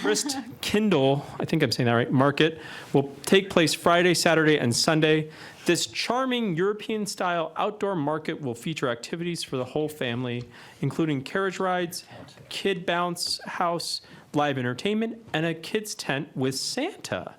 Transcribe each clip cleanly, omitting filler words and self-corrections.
Trist Kindle, I think I'm saying that right, market will take place Friday, Saturday, and Sunday. This charming European-style outdoor market will feature activities for the whole family, including carriage rides, kid bounce house, live entertainment, and a kids tent with Santa.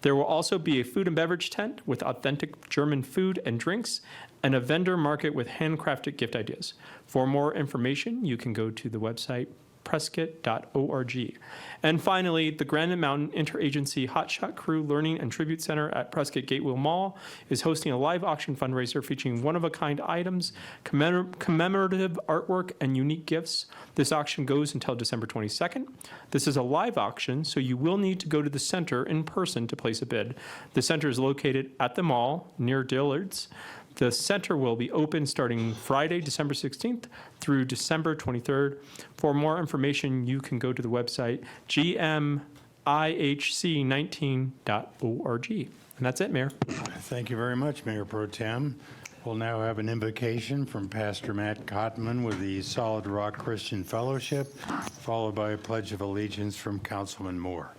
There will also be a food and beverage tent with authentic German food and drinks, and a vendor market with handcrafted gift ideas. For more information, you can go to the website prescott.org. And finally, the Granite Mountain Interagency Hotshot Crew Learning and Tribute Center at Prescott Gateway Mall is hosting a live auction fundraiser featuring one-of-a-kind items, commemorative artwork, and unique gifts. This auction goes until December 22nd. This is a live auction, so you will need to go to the center in person to place a bid. The center is located at the mall near Dillard's. The center will be open starting Friday, December 16th through December 23rd. For more information, you can go to the website gmihc19.org. And that's it, Mayor. Thank you very much, Mayor Pro Tem. We'll now have an invocation from Pastor Matt Kottman with the Solid Rock Christian Fellowship, followed by a Pledge of Allegiance from Councilman Moore.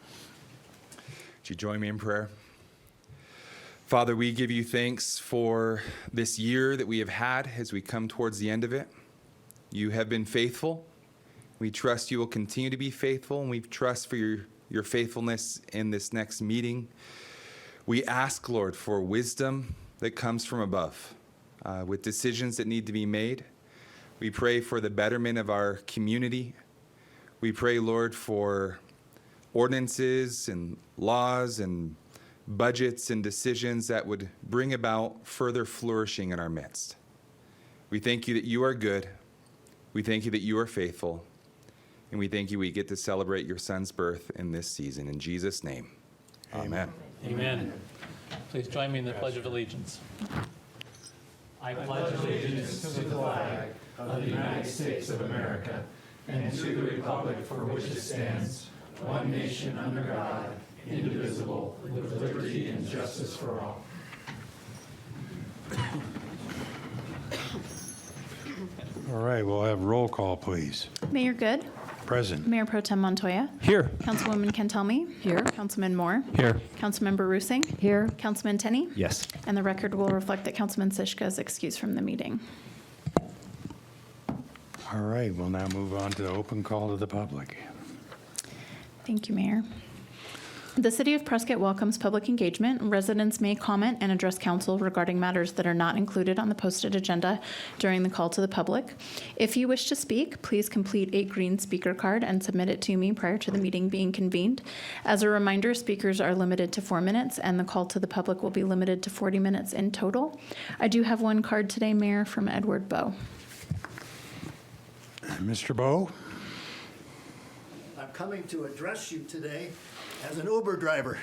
Would you join me in prayer? Father, we give you thanks for this year that we have had as we come towards the end of it. You have been faithful. We trust you will continue to be faithful, and we trust for your faithfulness in this next meeting. We ask, Lord, for wisdom that comes from above with decisions that need to be made. We pray for the betterment of our community. We pray, Lord, for ordinances and laws and budgets and decisions that would bring about further flourishing in our midst. We thank you that you are good. We thank you that you are faithful. And we thank you we get to celebrate your son's birth in this season. In Jesus' name, amen. Amen. Please join me in the Pledge of Allegiance. I pledge allegiance to the flag of the United States of America and to the republic for which it stands, one nation under God, indivisible, with liberty and justice for all. All right, we'll have roll call, please. Mayor Good. Present. Mayor Pro Tem Montoya. Here. Councilwoman Kentelme. Here. Councilman Moore. Here. Councilmember Rusing. Here. Councilman Tenney. Yes. And the record will reflect that Councilman Sishka is excused from the meeting. All right, we'll now move on to the open call to the public. Thank you, Mayor. The City of Prescott welcomes public engagement. Residents may comment and address council regarding matters that are not included on the posted agenda during the call to the public. If you wish to speak, please complete a green speaker card and submit it to me prior to the meeting being convened. As a reminder, speakers are limited to 4 minutes, and the call to the public will be limited to 40 minutes in total. I do have one card today, Mayor, from Edward Bowe. Mr. Bowe? I'm coming to address you today as an Uber driver.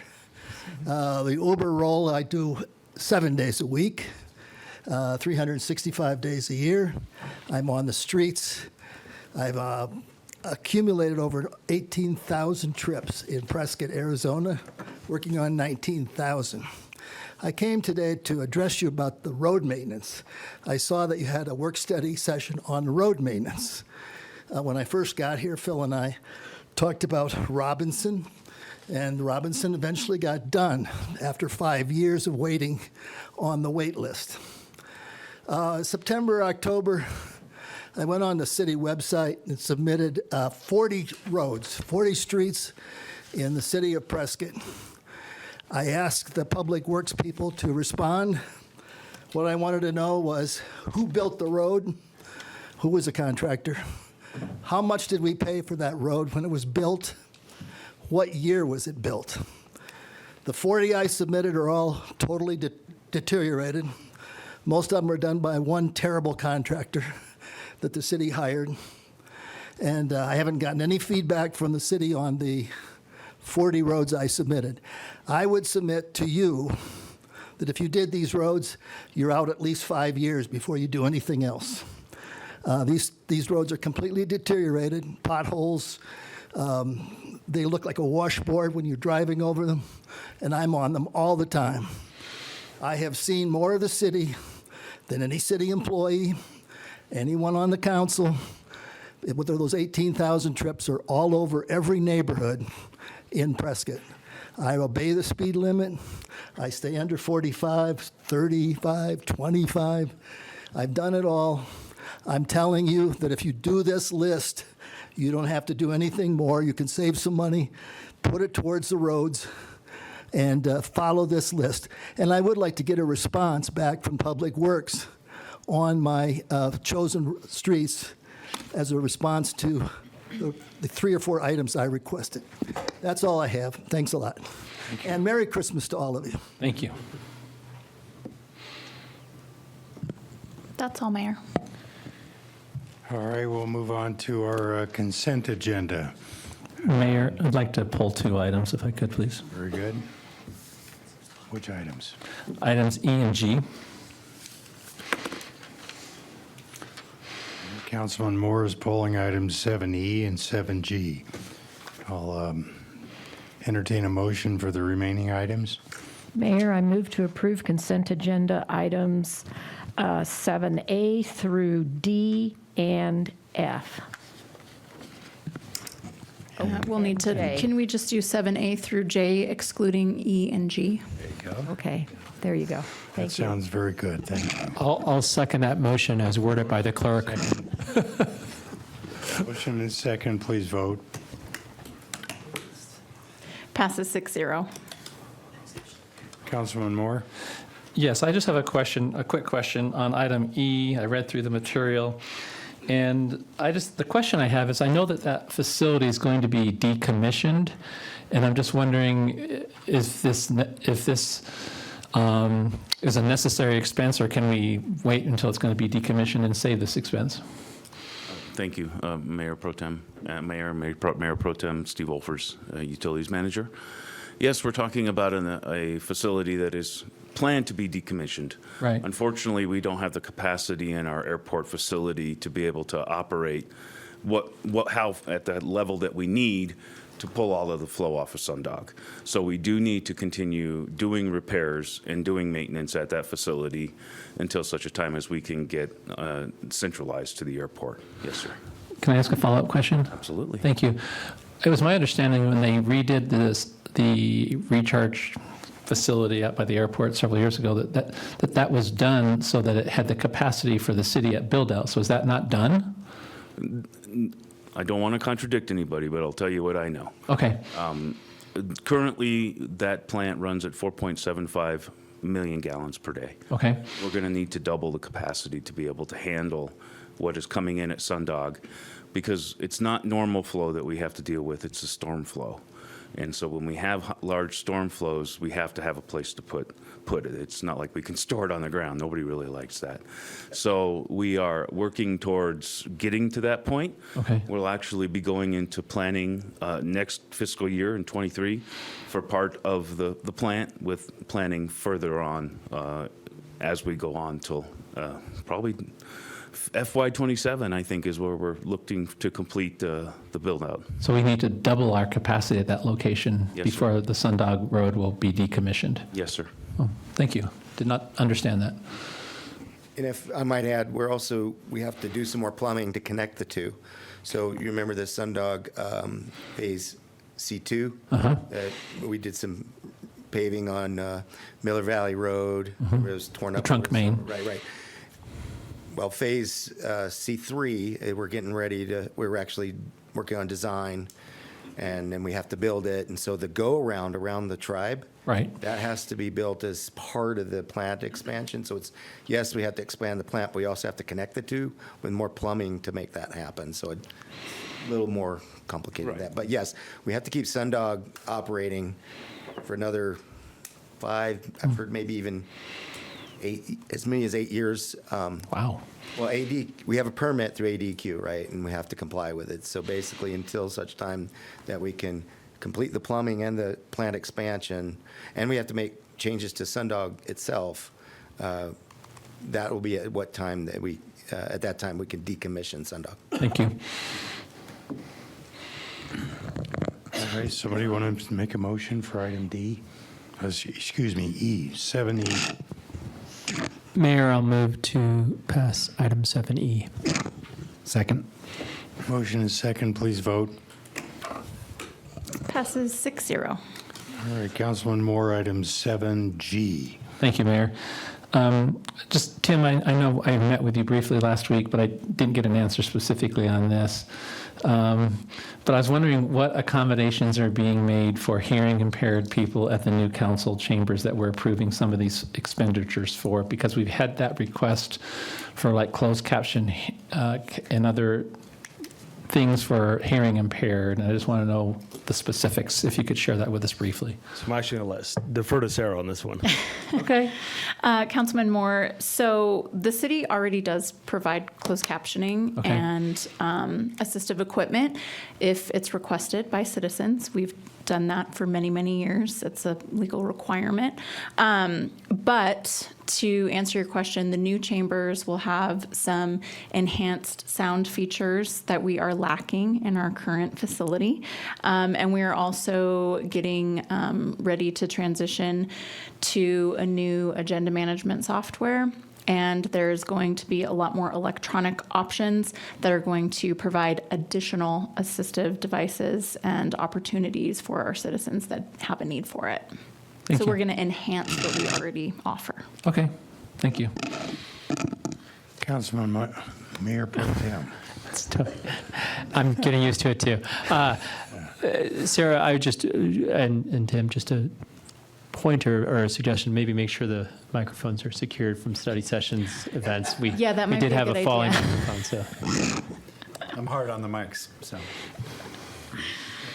The Uber role I do 7 days a week, 365 days a year. I'm on the streets. I've accumulated over 18,000 trips in Prescott, Arizona, working on 19,000. I came today to address you about the road maintenance. I saw that you had a work study session on road maintenance. When I first got here, Phil and I talked about Robinson, and Robinson eventually got done after 5 years of waiting on the wait list. September, October, I went on the city website and submitted 40 roads, 40 streets in the city of Prescott. I asked the public works people to respond. What I wanted to know was who built the road, who was the contractor, how much did we pay for that road when it was built, what year was it built. The 40 I submitted are all totally deteriorated. Most of them are done by one terrible contractor that the city hired. And I haven't gotten any feedback from the city on the 40 roads I submitted. I would submit to you that if you did these roads, you're out at least 5 years before you do anything else. These roads are completely deteriorated, potholes. They look like a washboard when you're driving over them, and I'm on them all the time. I have seen more of the city than any city employee, anyone on the council. Whether those 18,000 trips are all over every neighborhood in Prescott. I obey the speed limit. I stay under 45, 35, 25. I've done it all. I'm telling you that if you do this list, you don't have to do anything more. You can save some money, put it towards the roads, and follow this list. And I would like to get a response back from Public Works on my chosen streets as a response to the 3 or 4 items I requested. That's all I have. Thanks a lot. And Merry Christmas to all of you. Thank you. That's all, Mayor. All right, we'll move on to our consent agenda. Mayor, I'd like to pull 2 items, if I could, please. Very good. Which items? Items E and G. Councilman Moore is polling items 7E and 7G. I'll entertain a motion for the remaining items. Mayor, I move to approve consent agenda items 7A through D and F. We'll need to, Okay. can we just do 7A through J excluding E and G? There you go. Okay, there you go. That Thank you. sounds very good. Thank you. I'll second that motion as worded by the clerk. Motion and second, please vote. Passes 6-0. Councilman Moore? Yes, I just have a quick question on item E. I read through the material, and the question I have is, I know that facility is going to be decommissioned, and I'm just wondering if this is a necessary expense, or can we wait until it's going to be decommissioned and save this expense? Thank you, Mayor Pro Tem, Mayor Pro Tem Steve Wolfers, Utilities Manager. Yes, we're talking about a facility that is planned to be decommissioned. Right. Unfortunately, we don't have the capacity in our airport facility to be able to operate how at the level that we need to pull all of the flow off of Sundog. So we do need to continue doing repairs and doing maintenance at that facility until such a time as we can get centralized to the airport. Yes, sir. Can I ask a follow-up question? Absolutely. Thank you. It was my understanding when they redid the recharge facility out by the airport several years ago that was done so that it had the capacity for the city at build-out. So is that not done? I don't want to contradict anybody, but I'll tell you what I know. Okay. Currently, that plant runs at 4.75 million gallons per day. Okay. We're going to need to double the capacity to be able to handle what is coming in at Sundog, because it's not normal flow that we have to deal with, it's a storm flow. And so when we have large storm flows, we have to have a place to put it. It's not like we can store it on the ground. Nobody really likes that. So we are working towards getting to that point. Okay. We'll actually be going into planning next fiscal year in '23 for part of the plant, with planning further on as we go on till probably FY '27, I think, is where we're looking to complete the build-out. So we need to double our capacity at that location Yes, sir. before the Sundog Road will be decommissioned. Yes, sir. Oh, thank you. Did not understand that. And if I might add, we have to do some more plumbing to connect the two. So you remember the Sundog Phase C2? Uh-huh. We did some paving on Miller Valley Road. It was torn The up. trunk main. Right. Well, Phase C3, we're actually working on design, and then we have to build it. And so the go-around around the tribe, Right. that has to be built as part of the plant expansion. So yes, we have to expand the plant, but we also have to connect the two with more plumbing to make that happen. So a little more complicated than that. But yes, we have to keep Sundog operating for another 5, I've heard maybe even 8, as many as 8 years. Wow. Well, we have a permit through ADQ, right, and we have to comply with it. So basically, until such time that we can complete the plumbing and the plant expansion, and we have to make changes to Sundog itself, that will be at what time that at that time we can decommission Sundog. Thank you. All right, somebody want to make a motion for item D? Excuse me, E, 7E. Mayor, I'll move to pass item 7E. Second. Motion is second, please vote. Passes 6-0. All right, Councilman Moore, item 7G. Thank you, Mayor. Just, Tim, I know I met with you briefly last week, but I didn't get an answer specifically on this. But I was wondering what accommodations are being made for hearing impaired people at the new council chambers that we're approving some of these expenditures for, because we've had that request for like closed caption and other things for hearing impaired. And I just want to know the specifics, if you could share that with us briefly. So I'm actually going to defer to Sarah on this one. Okay. Councilman Moore, so the city already does provide closed captioning Okay. and assistive equipment if it's requested by citizens. We've done that for many, many years. It's a legal requirement. But to answer your question, the new chambers will have some enhanced sound features that we are lacking in our current facility. And we are also getting ready to transition to a new agenda management software. And there's going to be a lot more electronic options that are going to provide additional assistive devices and opportunities for our citizens that have a need for it. Thank So you. we're going to enhance what we already offer. Okay, thank you. Councilman Mayor Pro Tem. I'm getting used to it too. Sarah, I would just, and Tim, just a pointer or a suggestion, maybe make sure the microphones are secured from study sessions events. Yeah, that might We did be a have good a falling idea. microphone, so. I'm hard on the mics, so.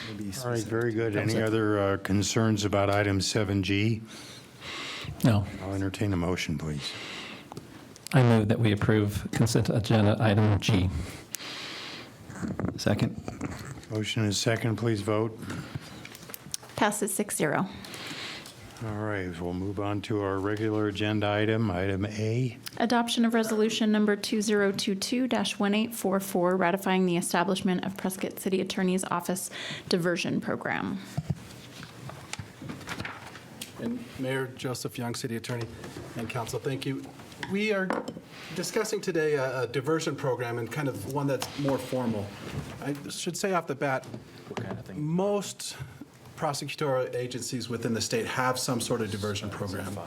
Maybe All right, very good. Thumbs Any up. other concerns about item 7G? No, I'll entertain a motion, please. I move that we approve consent agenda item G. Second. Motion is second, please vote. Passes 6-0. All right, we'll move on to our regular agenda item, item A. Adoption of resolution number 2022-1844, ratifying the establishment of Prescott City Attorney's Office Diversion Program. And Mayor Joseph Young, City Attorney, and Council, thank you. We are discussing today a diversion program and kind of one that's more formal. I should say off the bat, most prosecutorial agencies within the state have some sort of diversion program.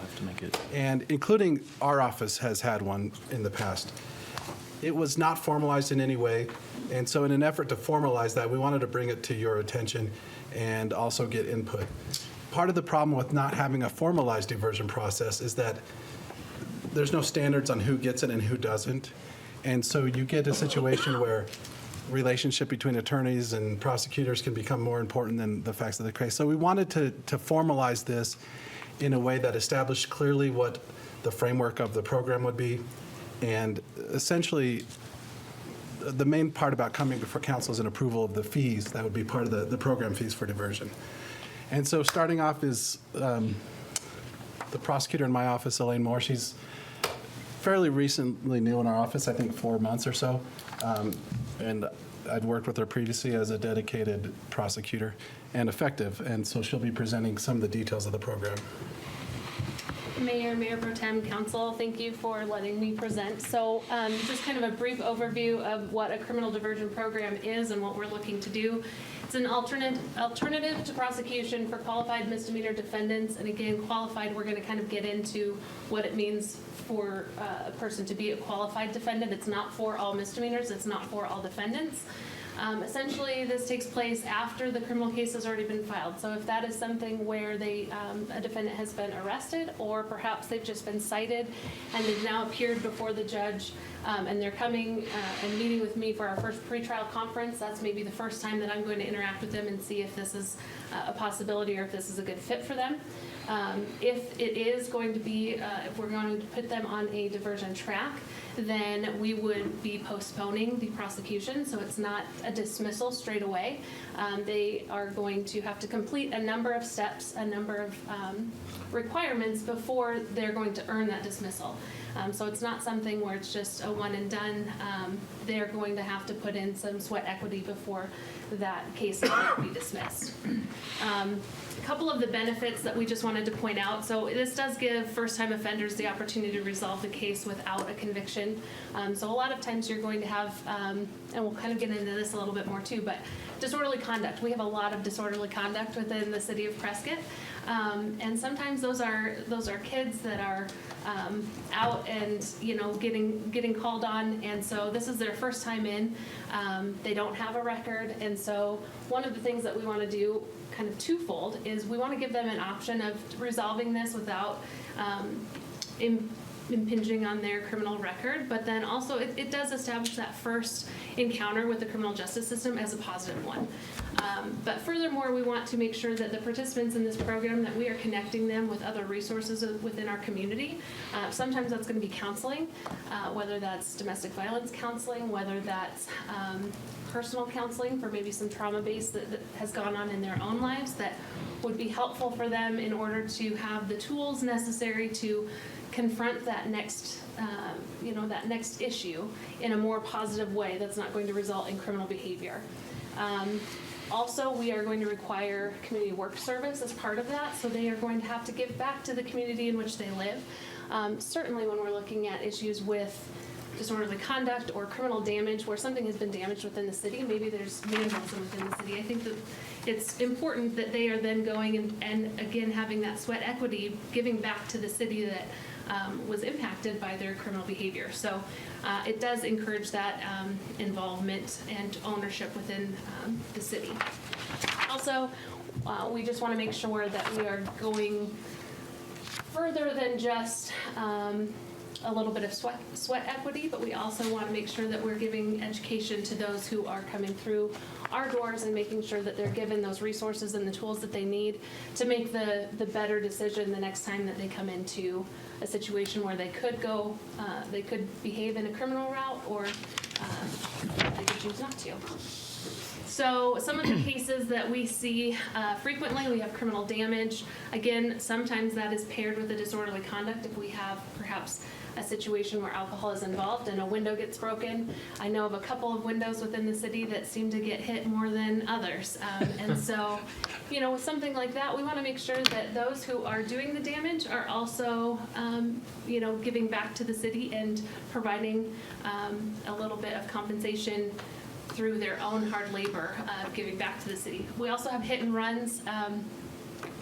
And including our office has had one in the past. It was not formalized in any way. And so in an effort to formalize that, we wanted to bring it to your attention and also get input. Part of the problem with not having a formalized diversion process is that there's no standards on who gets it and who doesn't. And so you get a situation where relationship between attorneys and prosecutors can become more important than the facts of the case. So we wanted to formalize this in a way that established clearly what the framework of the program would be. And essentially, the main part about coming before council is an approval of the fees that would be part of the program fees for diversion. And so starting off is the prosecutor in my office, Elaine Moore. She's fairly recently new in our office, I think 4 months or so. And I'd worked with her previously as a dedicated prosecutor and effective. And so she'll be presenting some of the details of the program. Mayor, Mayor Pro Tem, Council, thank you for letting me present. So just kind of a brief overview of what a criminal diversion program is and what we're looking to do. It's an alternative to prosecution for qualified misdemeanor defendants. And again, qualified, we're going to kind of get into what it means for a person to be a qualified defendant. It's not for all misdemeanors. It's not for all defendants. Essentially, this takes place after the criminal case has already been filed. So if that is something where a defendant has been arrested, or perhaps they've just been cited and they've now appeared before the judge, and they're coming and meeting with me for our first pretrial conference, that's maybe the first time that I'm going to interact with them and see if this is a possibility or if this is a good fit for them. If it is going to be, if we're going to put them on a diversion track, then we would be postponing the prosecution, so it's not a dismissal straight away. They are going to have to complete a number of steps, a number of requirements before they're going to earn that dismissal. So it's not something where it's just a one and done. They're going to have to put in some sweat equity before that case will be dismissed. A couple of the benefits that we just wanted to point out. So this does give first-time offenders the opportunity to resolve the case without a conviction. So a lot of times you're going to have, and we'll kind of get into this a little bit more too, but disorderly conduct. We have a lot of disorderly conduct within the city of Prescott. And sometimes those are kids that are out and, you know, getting called on. And so this is their first time in. They don't have a record. And so one of the things that we want to do, kind of twofold, is we want to give them an option of resolving this without impinging on their criminal record, but then also it does establish that first encounter with the criminal justice system as a positive one. But furthermore, we want to make sure that the participants in this program, that we are connecting them with other resources within our community. Sometimes that's going to be counseling, whether that's domestic violence counseling, whether that's personal counseling for maybe some trauma base that has gone on in their own lives that would be helpful for them in order to have the tools necessary to confront that next, that next issue in a more positive way that's not going to result in criminal behavior. Also, we are going to require community work service as part of that, so they are going to have to give back to the community in which they live. Certainly when we're looking at issues with disorderly conduct or criminal damage where something has been damaged within the city, maybe there's vandalism within the city. I think that it's important that they are then going and again having that sweat equity, giving back to the city that was impacted by their criminal behavior. So it does encourage that involvement and ownership within the city. Also, we just want to make sure that we are going further than just a little bit of sweat equity, but we also want to make sure that we're giving education to those who are coming through our doors and making sure that they're given those resources and the tools that they need to make the better decision the next time that they come into a situation where they could go, they could behave in a criminal route, or they could choose not to. So some of the cases that we see frequently, we have criminal damage. Again, sometimes that is paired with a disorderly conduct if we have perhaps a situation where alcohol is involved and a window gets broken. I know of a couple of windows within the city that seem to get hit more than others. And so, with something like that, we want to make sure that those who are doing the damage are also, giving back to the city and providing a little bit of compensation through their own hard labor, giving back to the city. We also have hit and runs,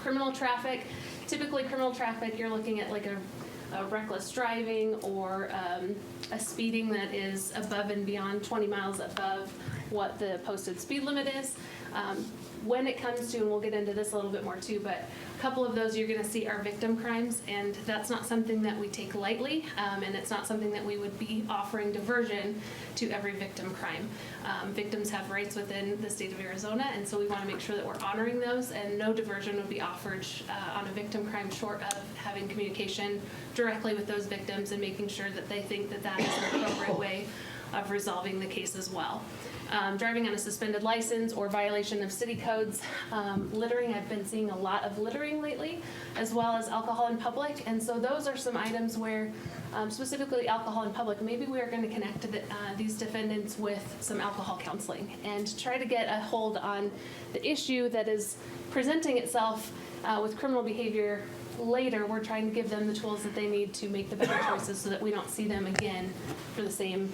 criminal traffic. Typically criminal traffic, you're looking at like a reckless driving or a speeding that is above and beyond 20 miles above what the posted speed limit is. When it comes to, and we'll get into this a little bit more too, but a couple of those you're going to see are victim crimes, and that's not something that we take lightly, and it's not something that we would be offering diversion to every victim crime. Victims have rights within the state of Arizona, and so we want to make sure that we're honoring those, and no diversion would be offered on a victim crime short of having communication directly with those victims and making sure that they think that that is an appropriate way of resolving the case as well. Driving on a suspended license or violation of city codes. Littering, I've been seeing a lot of littering lately, as well as alcohol in public. And so those are some items where, specifically alcohol in public, maybe we are going to connect these defendants with some alcohol counseling and try to get a hold on the issue that is presenting itself with criminal behavior. Later, we're trying to give them the tools that they need to make the better choices so that we don't see them again for the same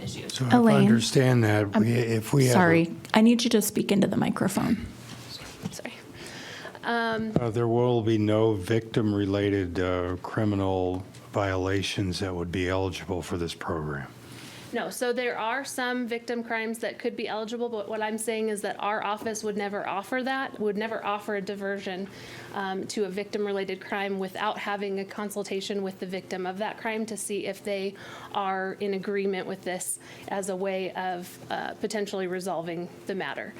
issues. So if I Elaine, understand that, if we have... Sorry, I need you to speak into the microphone. Sorry. There will be no victim-related criminal violations that would be eligible for this program. No, so there are some victim crimes that could be eligible, but what I'm saying is that our office would never offer that, would never offer a diversion to a victim-related crime without having a consultation with the victim of that crime to see if they are in agreement with this as a way of potentially resolving the matter.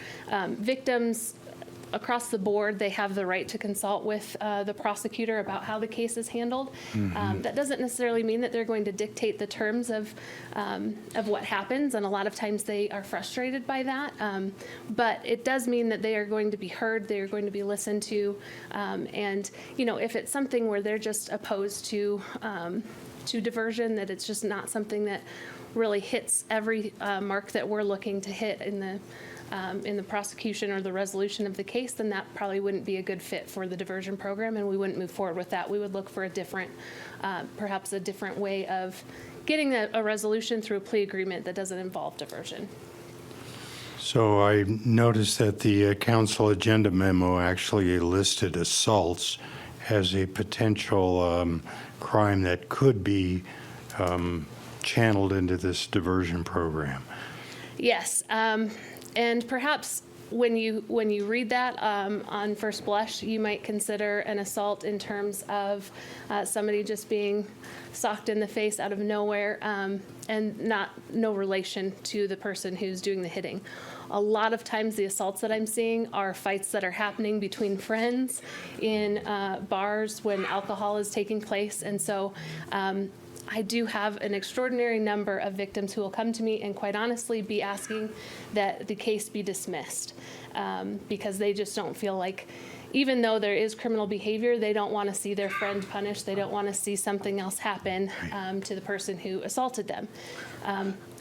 Victims across the board, they have the right to consult with the prosecutor about how the case is handled. That doesn't necessarily mean that they're going to dictate the terms of what happens, and a lot of times they are frustrated by that. But it does mean that they are going to be heard, they are going to be listened to, and if it's something where they're just opposed to diversion, that it's just not something that really hits every mark that we're looking to hit in the prosecution or the resolution of the case, then that probably wouldn't be a good fit for the diversion program, and we wouldn't move forward with that. We would look for a different, perhaps a different way of getting a resolution through a plea agreement that doesn't involve diversion. So I noticed that the council agenda memo actually listed assaults as a potential crime that could be channeled into this diversion program. Yes, and perhaps when you read that on first blush, you might consider an assault in terms of somebody just being socked in the face out of nowhere and no relation to the person who's doing the hitting. A lot of times the assaults that I'm seeing are fights that are happening between friends in bars when alcohol is taking place, and so I do have an extraordinary number of victims who will come to me and quite honestly be asking that the case be dismissed because they just don't feel like, even though there is criminal behavior, they don't want to see their friend punished. They don't want to see something else happen to the person who assaulted them.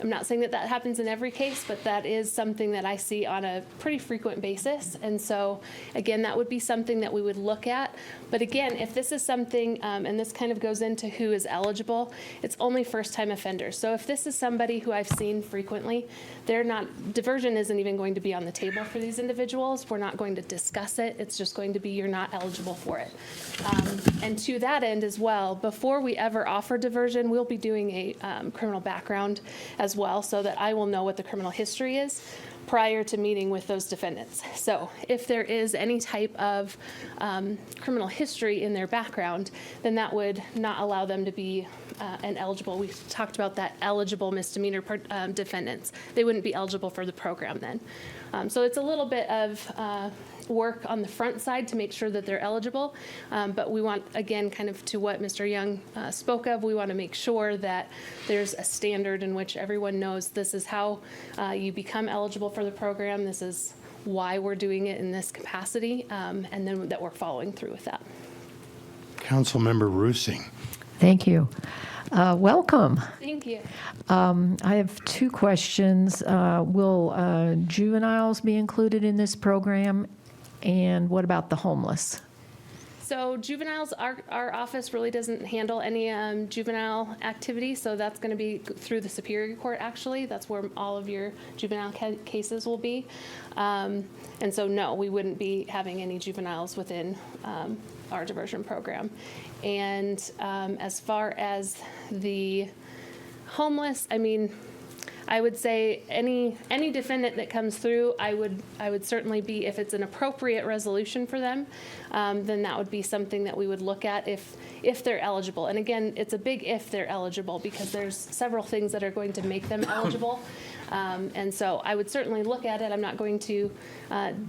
I'm not saying that that happens in every case, but that is something that I see on a pretty frequent basis. And so, again, that would be something that we would look at. But again, if this is something, and this kind of goes into who is eligible, it's only first-time offenders. So if this is somebody who I've seen frequently, diversion isn't even going to be on the table for these individuals. We're not going to discuss it. It's just going to be you're not eligible for it. And to that end as well, before we ever offer diversion, we'll be doing a criminal background as well, so that I will know what the criminal history is prior to meeting with those defendants. So if there is any type of criminal history in their background, then that would not allow them to be ineligible. We talked about that eligible misdemeanor defendants. They wouldn't be eligible for the program then. So it's a little bit of work on the front side to make sure that they're eligible. But we want, again, kind of to what Mr. Young spoke of, we want to make sure that there's a standard in which everyone knows this is how you become eligible for the program. This is why we're doing it in this capacity, and then that we're following through with that. Councilmember Roosing. Thank you. Welcome. Thank you. I have two questions. Will juveniles be included in this program? And what about the homeless? So juveniles, our office really doesn't handle any juvenile activity, so that's going to be through the Superior Court, actually. That's where all of your juvenile cases will be. And so, no, we wouldn't be having any juveniles within our diversion program. And as far as the homeless, I mean, I would say any defendant that comes through, I would certainly be, if it's an appropriate resolution for them, then that would be something that we would look at if they're eligible. And again, it's a big if they're eligible, because there's several things that are going to make them eligible. And so I would certainly look at it. I'm not going to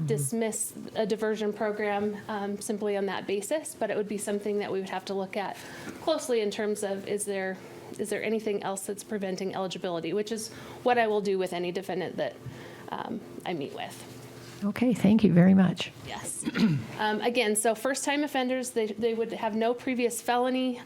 dismiss a diversion program simply on that basis, but it would be something that we would have to look at closely in terms of is there anything else that's preventing eligibility, which is what I will do with any defendant that I meet with. Okay, thank you very much. Yes. Again, so first-time offenders, they would have no previous felony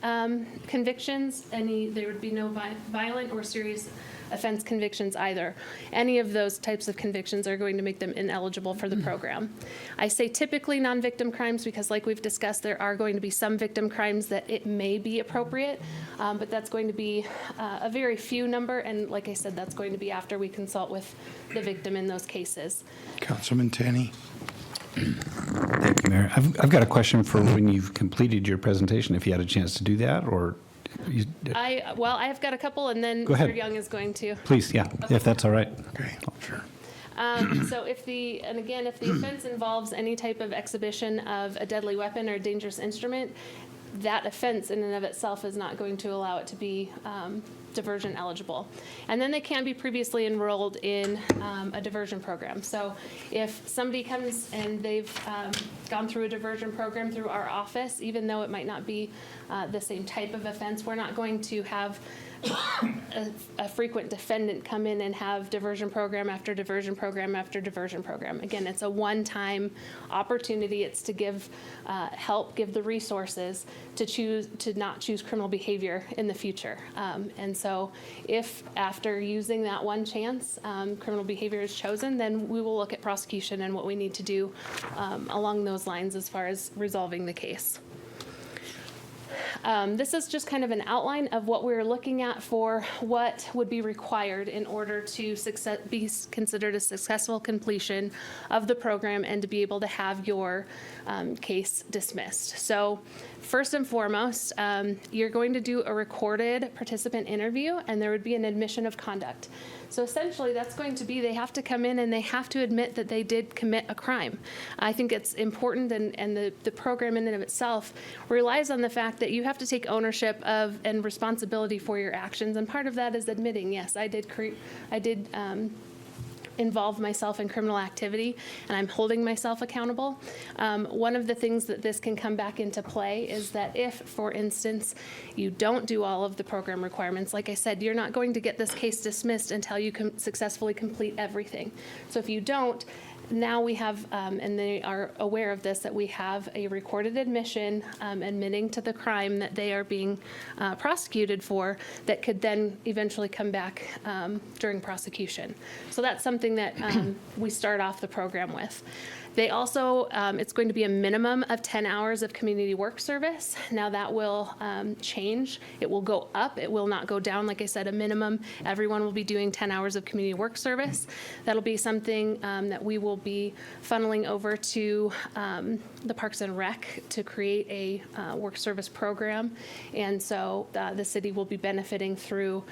convictions. There would be no violent or serious offense convictions either. Any of those types of convictions are going to make them ineligible for the program. I say typically non-victim crimes because, like we've discussed, there are going to be some victim crimes that it may be appropriate, but that's going to be a very few number, and like I said, that's going to be after we consult with the victim in those cases. Councilman Tenney. Thank you, Mayor. I've got a question for when you've completed your presentation, if you had a chance to do that, or... I have got a couple, and then Go ahead. Mr. Young is going to. Please, yeah, if that's all right. Okay, sure. So if the offense involves any type of exhibition of a deadly weapon or dangerous instrument, that offense in and of itself is not going to allow it to be diversion eligible. And then they can be previously enrolled in a diversion program. So if somebody comes and they've gone through a diversion program through our office, even though it might not be the same type of offense, we're not going to have a frequent defendant come in and have diversion program after diversion program after diversion program. Again, it's a one-time opportunity. It's to give help, give the resources to not choose criminal behavior in the future. And so if after using that one chance, criminal behavior is chosen, then we will look at prosecution and what we need to do along those lines as far as resolving the case. This is just kind of an outline of what we're looking at for what would be required in order to be considered a successful completion of the program and to be able to have your case dismissed. So first and foremost, you're going to do a recorded participant interview, and there would be an admission of conduct. So essentially, that's going to be they have to come in and they have to admit that they did commit a crime. I think it's important, and the program in and of itself relies on the fact that you have to take ownership of and responsibility for your actions, and part of that is admitting, yes, I did involve myself in criminal activity, and I'm holding myself accountable. One of the things that this can come back into play is that if, for instance, you don't do all of the program requirements, like I said, you're not going to get this case dismissed until you can successfully complete everything. So if you don't, now we have, and they are aware of this, that we have a recorded admission admitting to the crime that they are being prosecuted for that could then eventually come back during prosecution. So that's something that we start off the program with. They also, it's going to be a minimum of 10 hours of community work service. Now that will change. It will go up. It will not go down. Like I said, a minimum. Everyone will be doing 10 hours of community work service. That'll be something that we will be funneling over to the Parks and Rec to create a work service program. And so the city will be benefiting through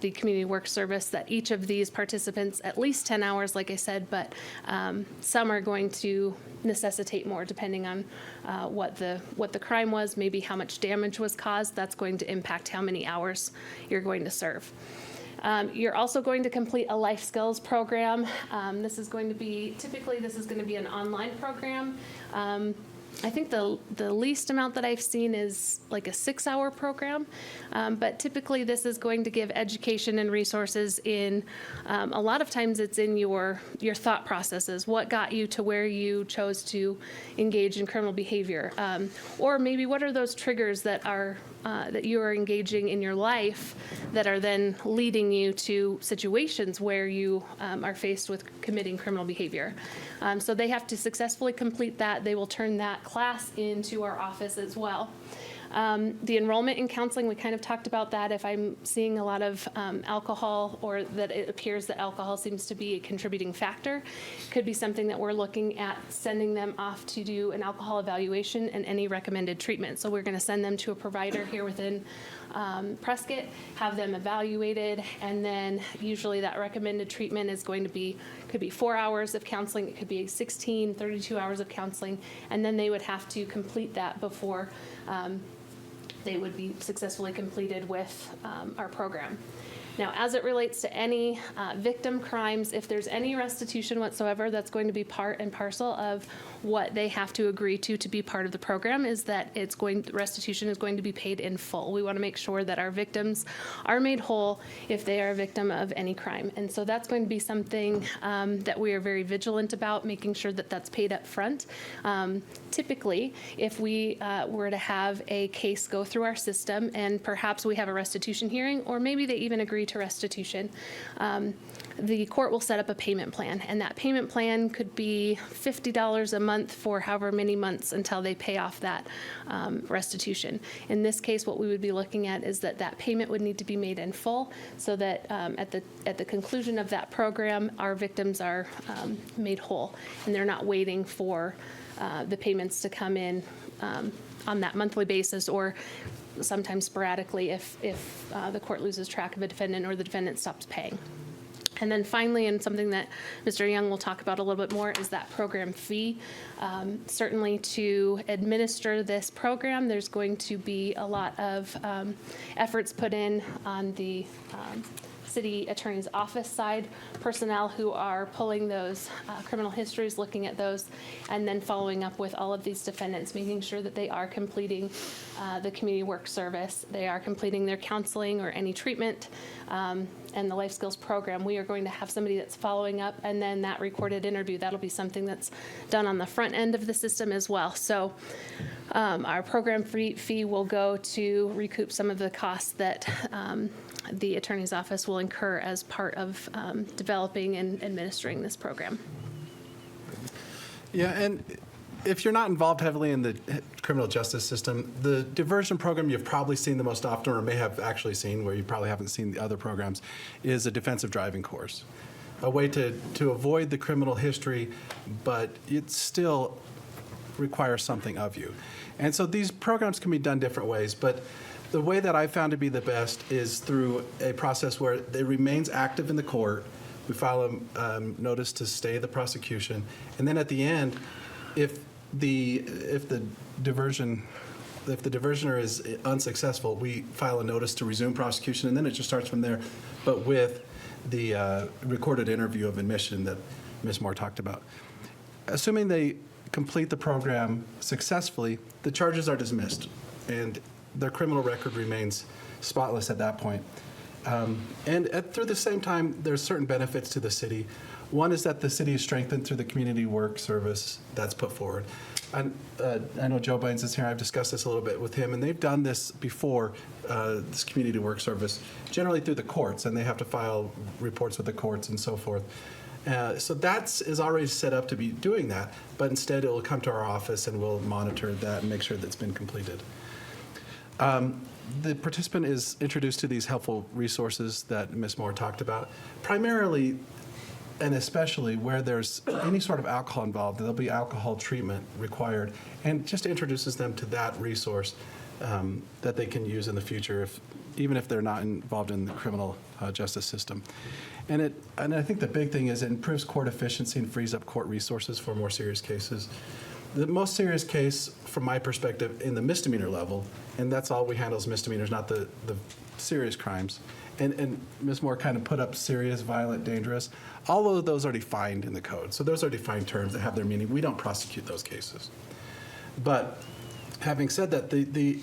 the community work service that each of these participants, at least 10 hours, like I said, but some are going to necessitate more depending on what the crime was, maybe how much damage was caused. That's going to impact how many hours you're going to serve. You're also going to complete a life skills program. This is going to be an online program. I think the least amount that I've seen is like a 6-hour program, but typically this is going to give education and resources in, a lot of times it's in your thought processes, what got you to where you chose to engage in criminal behavior, or maybe what are those triggers that you are engaging in your life that are then leading you to situations where you are faced with committing criminal behavior. So they have to successfully complete that. They will turn that class into our office as well. The enrollment in counseling, we kind of talked about that. If I'm seeing a lot of alcohol, or that it appears that alcohol seems to be a contributing factor, could be something that we're looking at sending them off to do an alcohol evaluation and any recommended treatment. So we're going to send them to a provider here within Prescott, have them evaluated, and then usually that recommended treatment is going to be, could be 4 hours of counseling, it could be 16, 32 hours of counseling, and then they would have to complete that before they would be successfully completed with our program. Now, as it relates to any victim crimes, if there's any restitution whatsoever, that's going to be part and parcel of what they have to agree to be part of the program, is that restitution is going to be paid in full. We want to make sure that our victims are made whole if they are a victim of any crime. And so that's going to be something that we are very vigilant about, making sure that that's paid up front. Typically, if we were to have a case go through our system and perhaps we have a restitution hearing, or maybe they even agree to restitution, the court will set up a payment plan, and that payment plan could be $50 a month for however many months until they pay off that restitution. In this case, what we would be looking at is that payment would need to be made in full, so that at the conclusion of that program, our victims are made whole, and they're not waiting for the payments to come in on that monthly basis, or sometimes sporadically if the court loses track of a defendant or the defendant stops paying. And then finally, and something that Mr. Young will talk about a little bit more, is that program fee. Certainly to administer this program, there's going to be a lot of efforts put in on the city attorney's office side, personnel who are pulling those criminal histories, looking at those, and then following up with all of these defendants, making sure that they are completing the community work service, they are completing their counseling or any treatment, and the life skills program. We are going to have somebody that's following up, and then that recorded interview, that'll be something that's done on the front end of the system as well. So our program fee will go to recoup some of the costs that the attorney's office will incur as part of developing and administering this program. Yeah, and if you're not involved heavily in the criminal justice system, the diversion program you've probably seen the most often, or may have actually seen, where you probably haven't seen the other programs, is a defensive driving course. A way to avoid the criminal history, but it still requires something of you. And so these programs can be done different ways, but the way that I found to be the best is through a process where it remains active in the court. We file a notice to stay the prosecution, and then at the end, if the diversioner is unsuccessful, we file a notice to resume prosecution, and then it just starts from there, but with the recorded interview of admission that Ms. Moore talked about. Assuming they complete the program successfully, the charges are dismissed, and their criminal record remains spotless at that point. Through the same time, there's certain benefits to the city. One is that the city is strengthened through the community work service that's put forward. I know Joe Baines is here. I've discussed this a little bit with him, and they've done this before, this community work service, generally through the courts, and they have to file reports with the courts and so forth. So that is already set up to be doing that, but instead it will come to our office and we'll monitor that and make sure that's been completed. The participant is introduced to these helpful resources that Ms. Moore talked about, primarily and especially where there's any sort of alcohol involved, there'll be alcohol treatment required, and just introduces them to that resource that they can use in the future, even if they're not involved in the criminal justice system. And I think the big thing is it improves court efficiency and frees up court resources for more serious cases. The most serious case, from my perspective, in the misdemeanor level, and that's all we handle is misdemeanors, not the serious crimes. And Ms. Moore kind of put up serious, violent, dangerous. All of those are defined in the code. So those are defined terms that have their meaning. We don't prosecute those cases. But having said that, the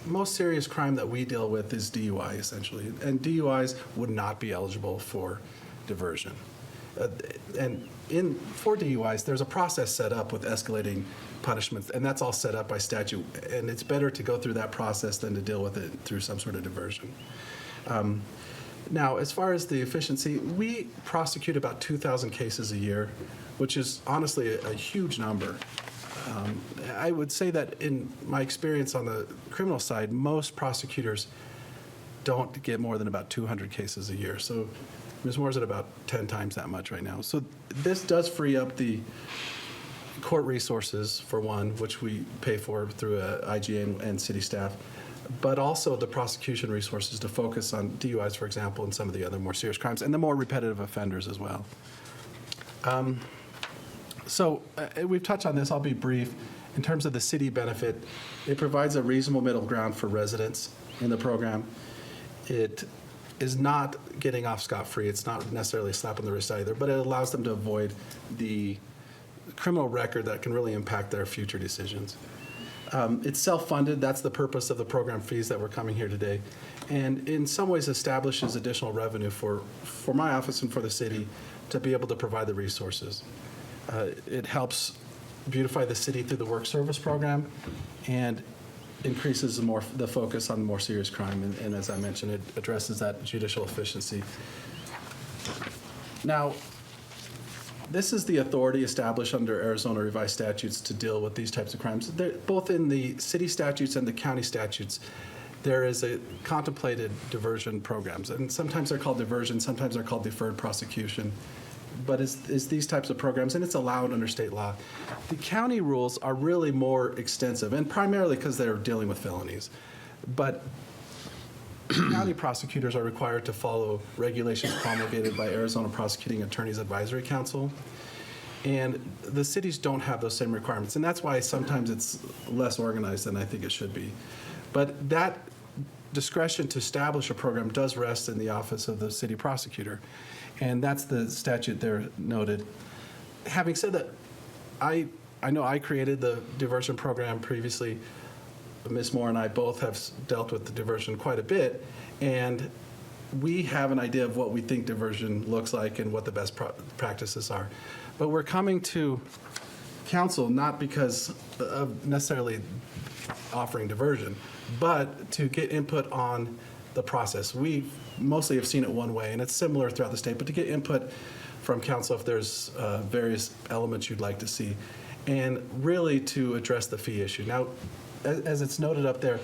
most serious crime that we deal with is DUI, essentially. And DUIs would not be eligible for diversion. For DUIs, there's a process set up with escalating punishments, and that's all set up by statute. And it's better to go through that process than to deal with it through some sort of diversion. Now, as far as the efficiency, we prosecute about 2,000 cases a year, which is honestly a huge number. I would say that in my experience on the criminal side, most prosecutors don't get more than about 200 cases a year. So Ms. Moore's at about 10 times that much right now. So this does free up the court resources, for one, which we pay for through IGA and city staff, but also the prosecution resources to focus on DUIs, for example, and some of the other more serious crimes, and the more repetitive offenders as well. We've touched on this. I'll be brief. In terms of the city benefit, it provides a reasonable middle ground for residents in the program. It is not getting off scot-free. It's not necessarily a slap on the wrist either, but it allows them to avoid the criminal record that can really impact their future decisions. It's self-funded. That's the purpose of the program fees that we're coming here today. And in some ways establishes additional revenue for my office and for the city to be able to provide the resources. It helps beautify the city through the work service program and increases the focus on more serious crime. And as I mentioned, it addresses that judicial efficiency. Now, this is the authority established under Arizona revised statutes to deal with these types of crimes. Both in the city statutes and the county statutes, there is a contemplated diversion programs. And sometimes they're called diversion, sometimes they're called deferred prosecution. But it's these types of programs, and it's allowed under state law. The county rules are really more extensive, and primarily because they're dealing with felonies. But county prosecutors are required to follow regulations promulgated by Arizona Prosecuting Attorneys Advisory Council. And the cities don't have those same requirements. And that's why sometimes it's less organized than I think it should be. But that discretion to establish a program does rest in the office of the city prosecutor. And that's the statute there noted. Having said that, I know I created the diversion program previously. Ms. Moore and I both have dealt with the diversion quite a bit, and we have an idea of what we think diversion looks like and what the best practices are. But we're coming to council not because of necessarily offering diversion, but to get input on the process. We mostly have seen it one way, and it's similar throughout the state, but to get input from council if there's various elements you'd like to see, and really to address the fee issue. Now, as it's noted up there,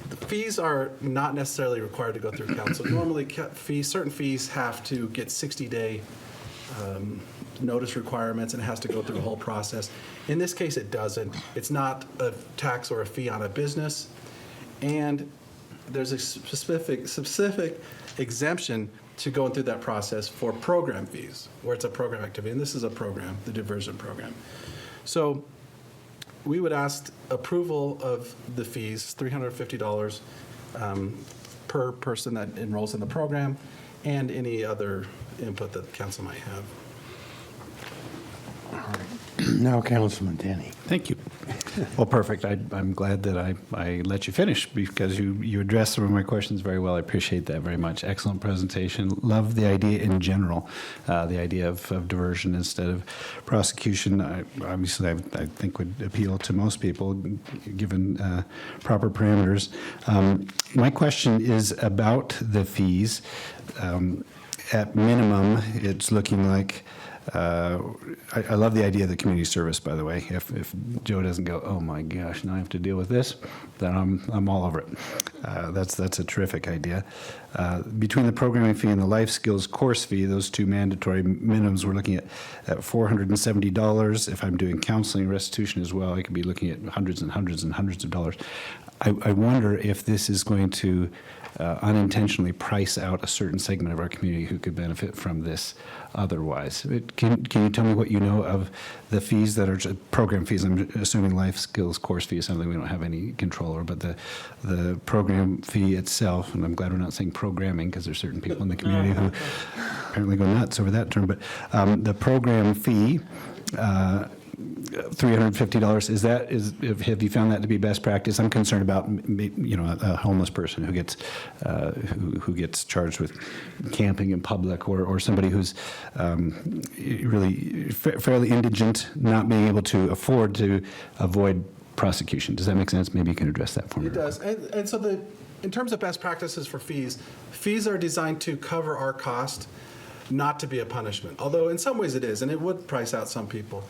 the fees are not necessarily required to go through council. Normally, certain fees have to get 60-day notice requirements, and it has to go through the whole process. In this case, it doesn't. It's not a tax or a fee on a business, and there's a specific exemption to going through that process for program fees, where it's a program activity, and this is a program, the diversion program. So we would ask approval of the fees, $350 per person that enrolls in the program, and any other input that the council might have. Now, Councilman Denny. Thank you. Well, perfect. I'm glad that I let you finish because you addressed some of my questions very well. I appreciate that very much. Excellent presentation. Love the idea in general, the idea of diversion instead of prosecution. Obviously, I think would appeal to most people given proper parameters. My question is about the fees. At minimum, it's looking like I love the idea of the community service, by the way. If Joe doesn't go, oh my gosh, now I have to deal with this, then I'm all over it. That's a terrific idea. Between the programming fee and the life skills course fee, those two mandatory minimums, we're looking at $470. If I'm doing counseling restitution as well, I could be looking at hundreds and hundreds and hundreds of dollars. I wonder if this is going to unintentionally price out a certain segment of our community who could benefit from this otherwise. Can you tell me what you know of the fees that are program fees? I'm assuming life skills course fee is something we don't have any control over, but the program fee itself, and I'm glad we're not saying programming because there's certain people in the community who apparently go nuts over that term, but the program fee, $350, have you found that to be best practice? I'm concerned about, a homeless person who gets charged with camping in public, or somebody who's really fairly indigent, not being able to afford to avoid prosecution. Does that make sense? Maybe you can address that for me. It does. And so in terms of best practices for fees are designed to cover our cost, not to be a punishment. Although in some ways it is, and it would price out some people.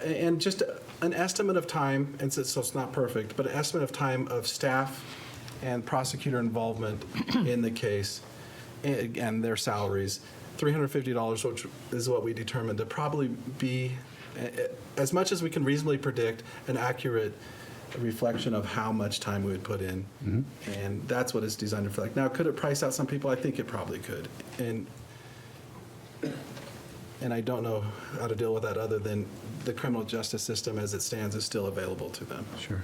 And just an estimate of time, and so it's not perfect, but an estimate of time of staff and prosecutor involvement in the case and their salaries, $350, which is what we determined to probably be, as much as we can reasonably predict, an accurate reflection of how much time we would put in. Mm-hmm. And that's what it's designed to reflect. Now, could it price out some people? I think it probably could. And I don't know how to deal with that other than the criminal justice system as it stands is still available to them. Sure.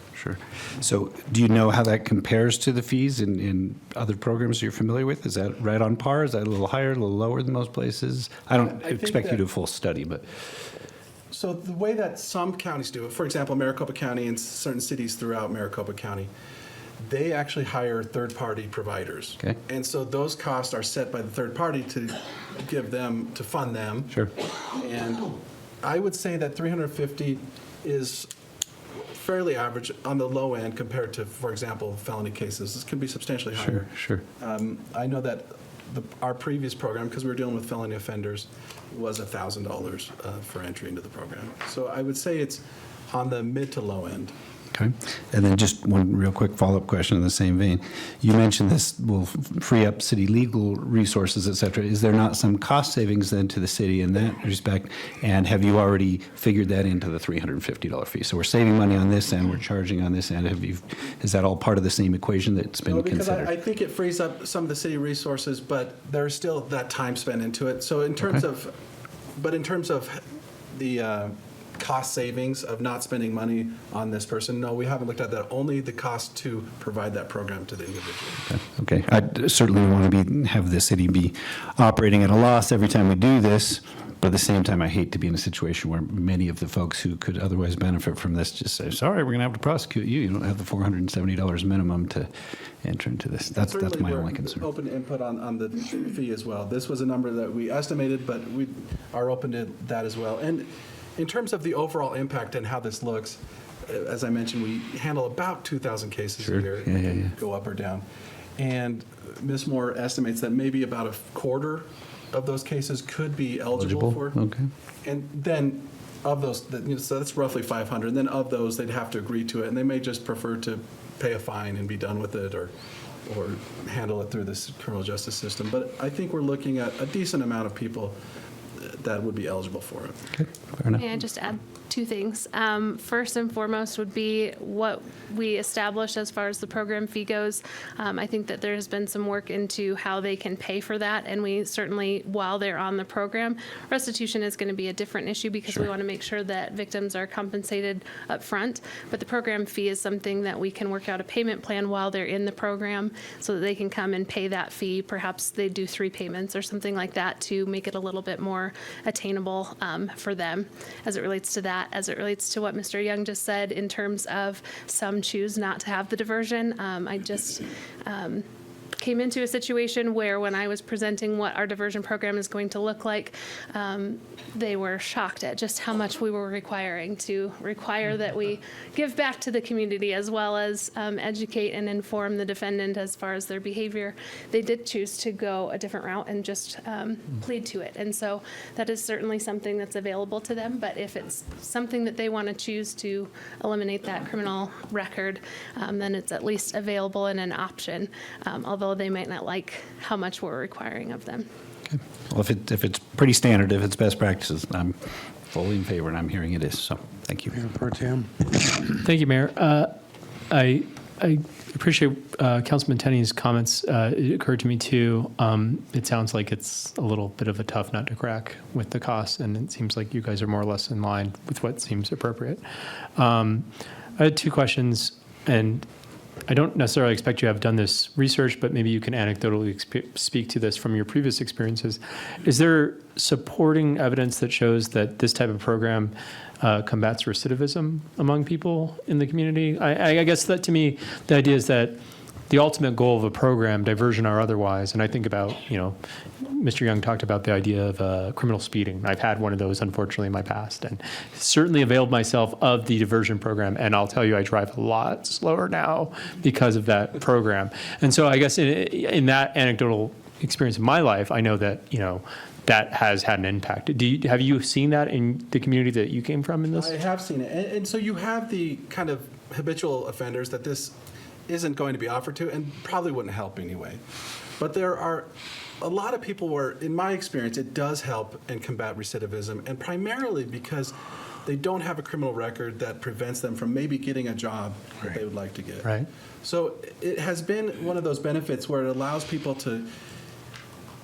So do you know how that compares to the fees in other programs you're familiar with? Is that right on par? Is that a little higher, a little lower than most places? I don't expect you to do a full study, but... So the way that some counties do it, for example, Maricopa County and certain cities throughout Maricopa County, they actually hire third-party providers. Okay. And so those costs are set by the third party to fund them. Sure. And I would say that $350 is fairly average on the low end compared to, for example, felony cases. This could be substantially higher. Sure. I know that our previous program, because we were dealing with felony offenders, was $1,000 for entry into the program. So I would say it's on the mid to low end. Okay. And then just one real quick follow-up question in the same vein. You mentioned this will free up city legal resources, et cetera. Is there not some cost savings then to the city in that respect? And have you already figured that into the $350 fee? So we're saving money on this end, we're charging on this end. Is that all part of the same equation that's been No, because considered? I think it frees up some of the city resources, but there's still that time spent into it. So in terms of the cost savings of not spending money on this person, no, we haven't looked at that. Only the cost to provide that program to the individual. Okay. I certainly want to have the city be operating at a loss every time we do this, but at the same time, I hate to be in a situation where many of the folks who could otherwise benefit from this just say, sorry, we're going to have to prosecute you. You don't have the $470 minimum to enter into this. That's my only concern. Certainly, we're open to input on the fee as well. This was a number that we estimated, but we are open to that as well. And in terms of the overall impact and how this looks, as I mentioned, we handle about 2,000 cases a year, Yeah. go up or down. And Ms. Moore estimates that maybe about a quarter of those cases could be eligible for. Okay. And then of those, so that's roughly 500. And then of those, they'd have to agree to it, and they may just prefer to pay a fine and be done with it, or handle it through this criminal justice system. But I think we're looking at a decent amount of people that would be eligible for it. Okay. Fair enough. May I just add two things? First and foremost would be what we established as far as the program fee goes. I think that there has been some work into how they can pay for that, and we certainly, while they're on the program, restitution is going to be a different issue because we want to make sure that victims are compensated up front. But the program fee is something that we can work out a payment plan while they're in the program so that they can come and pay that fee. Perhaps they do 3 payments or something like that to make it a little bit more attainable for them as it relates to that. As it relates to what Mr. Young just said in terms of some choose not to have the diversion, I just came into a situation where when I was presenting what our diversion program is going to look like, they were shocked at just how much we were requiring that we give back to the community as well as educate and inform the defendant as far as their behavior. They did choose to go a different route and just plead to it. And so that is certainly something that's available to them. But if it's something that they want to choose to eliminate that criminal record, then it's at least available and an option, although they might not like how much we're requiring of them. Okay. Well, if it's pretty standard, if it's best practices, I'm fully in favor, and I'm hearing it is. So, thank you. Mayor Pro Tem. Thank you, Mayor. I appreciate Councilman Tenney's comments. It occurred to me, too, it sounds like it's a little bit of a tough nut to crack with the costs, and it seems like you guys are more or less in line with what seems appropriate. I had 2 questions, and I don't necessarily expect you to have done this research, but maybe you can anecdotally speak to this from your previous experiences. Is there supporting evidence that shows that this type of program combats recidivism among people in the community? I guess that, to me, the idea is that the ultimate goal of a program, diversion or otherwise, and I think about, Mr. Young talked about the idea of criminal speeding. I've had one of those, unfortunately, in my past, and certainly availed myself of the diversion program. And I'll tell you, I drive a lot slower now because of that program. And so I guess in that anecdotal experience in my life, I know that, that has had an impact. Have you seen that in the community that you came from in this? I have seen it. And so you have the kind of habitual offenders that this isn't going to be offered to and probably wouldn't help anyway. But there are a lot of people where, in my experience, it does help and combat recidivism, and primarily because they don't have a criminal record that prevents them from maybe getting a job that they would like to get. Right. So it has been one of those benefits where it allows people to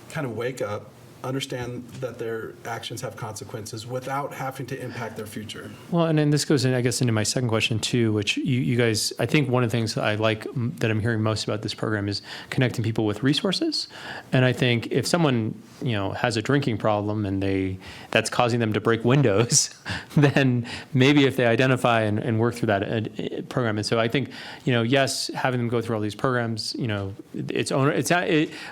kind of wake up, understand that their actions have consequences without having to impact their future. Well, and then this goes in, I guess, into my second question too, which you guys, I think one of the things that I like that I'm hearing most about this program is connecting people with resources. And I think if someone, has a drinking problem and that's causing them to break windows, then maybe if they identify and work through that program. And so I think, yes, having them go through all these programs,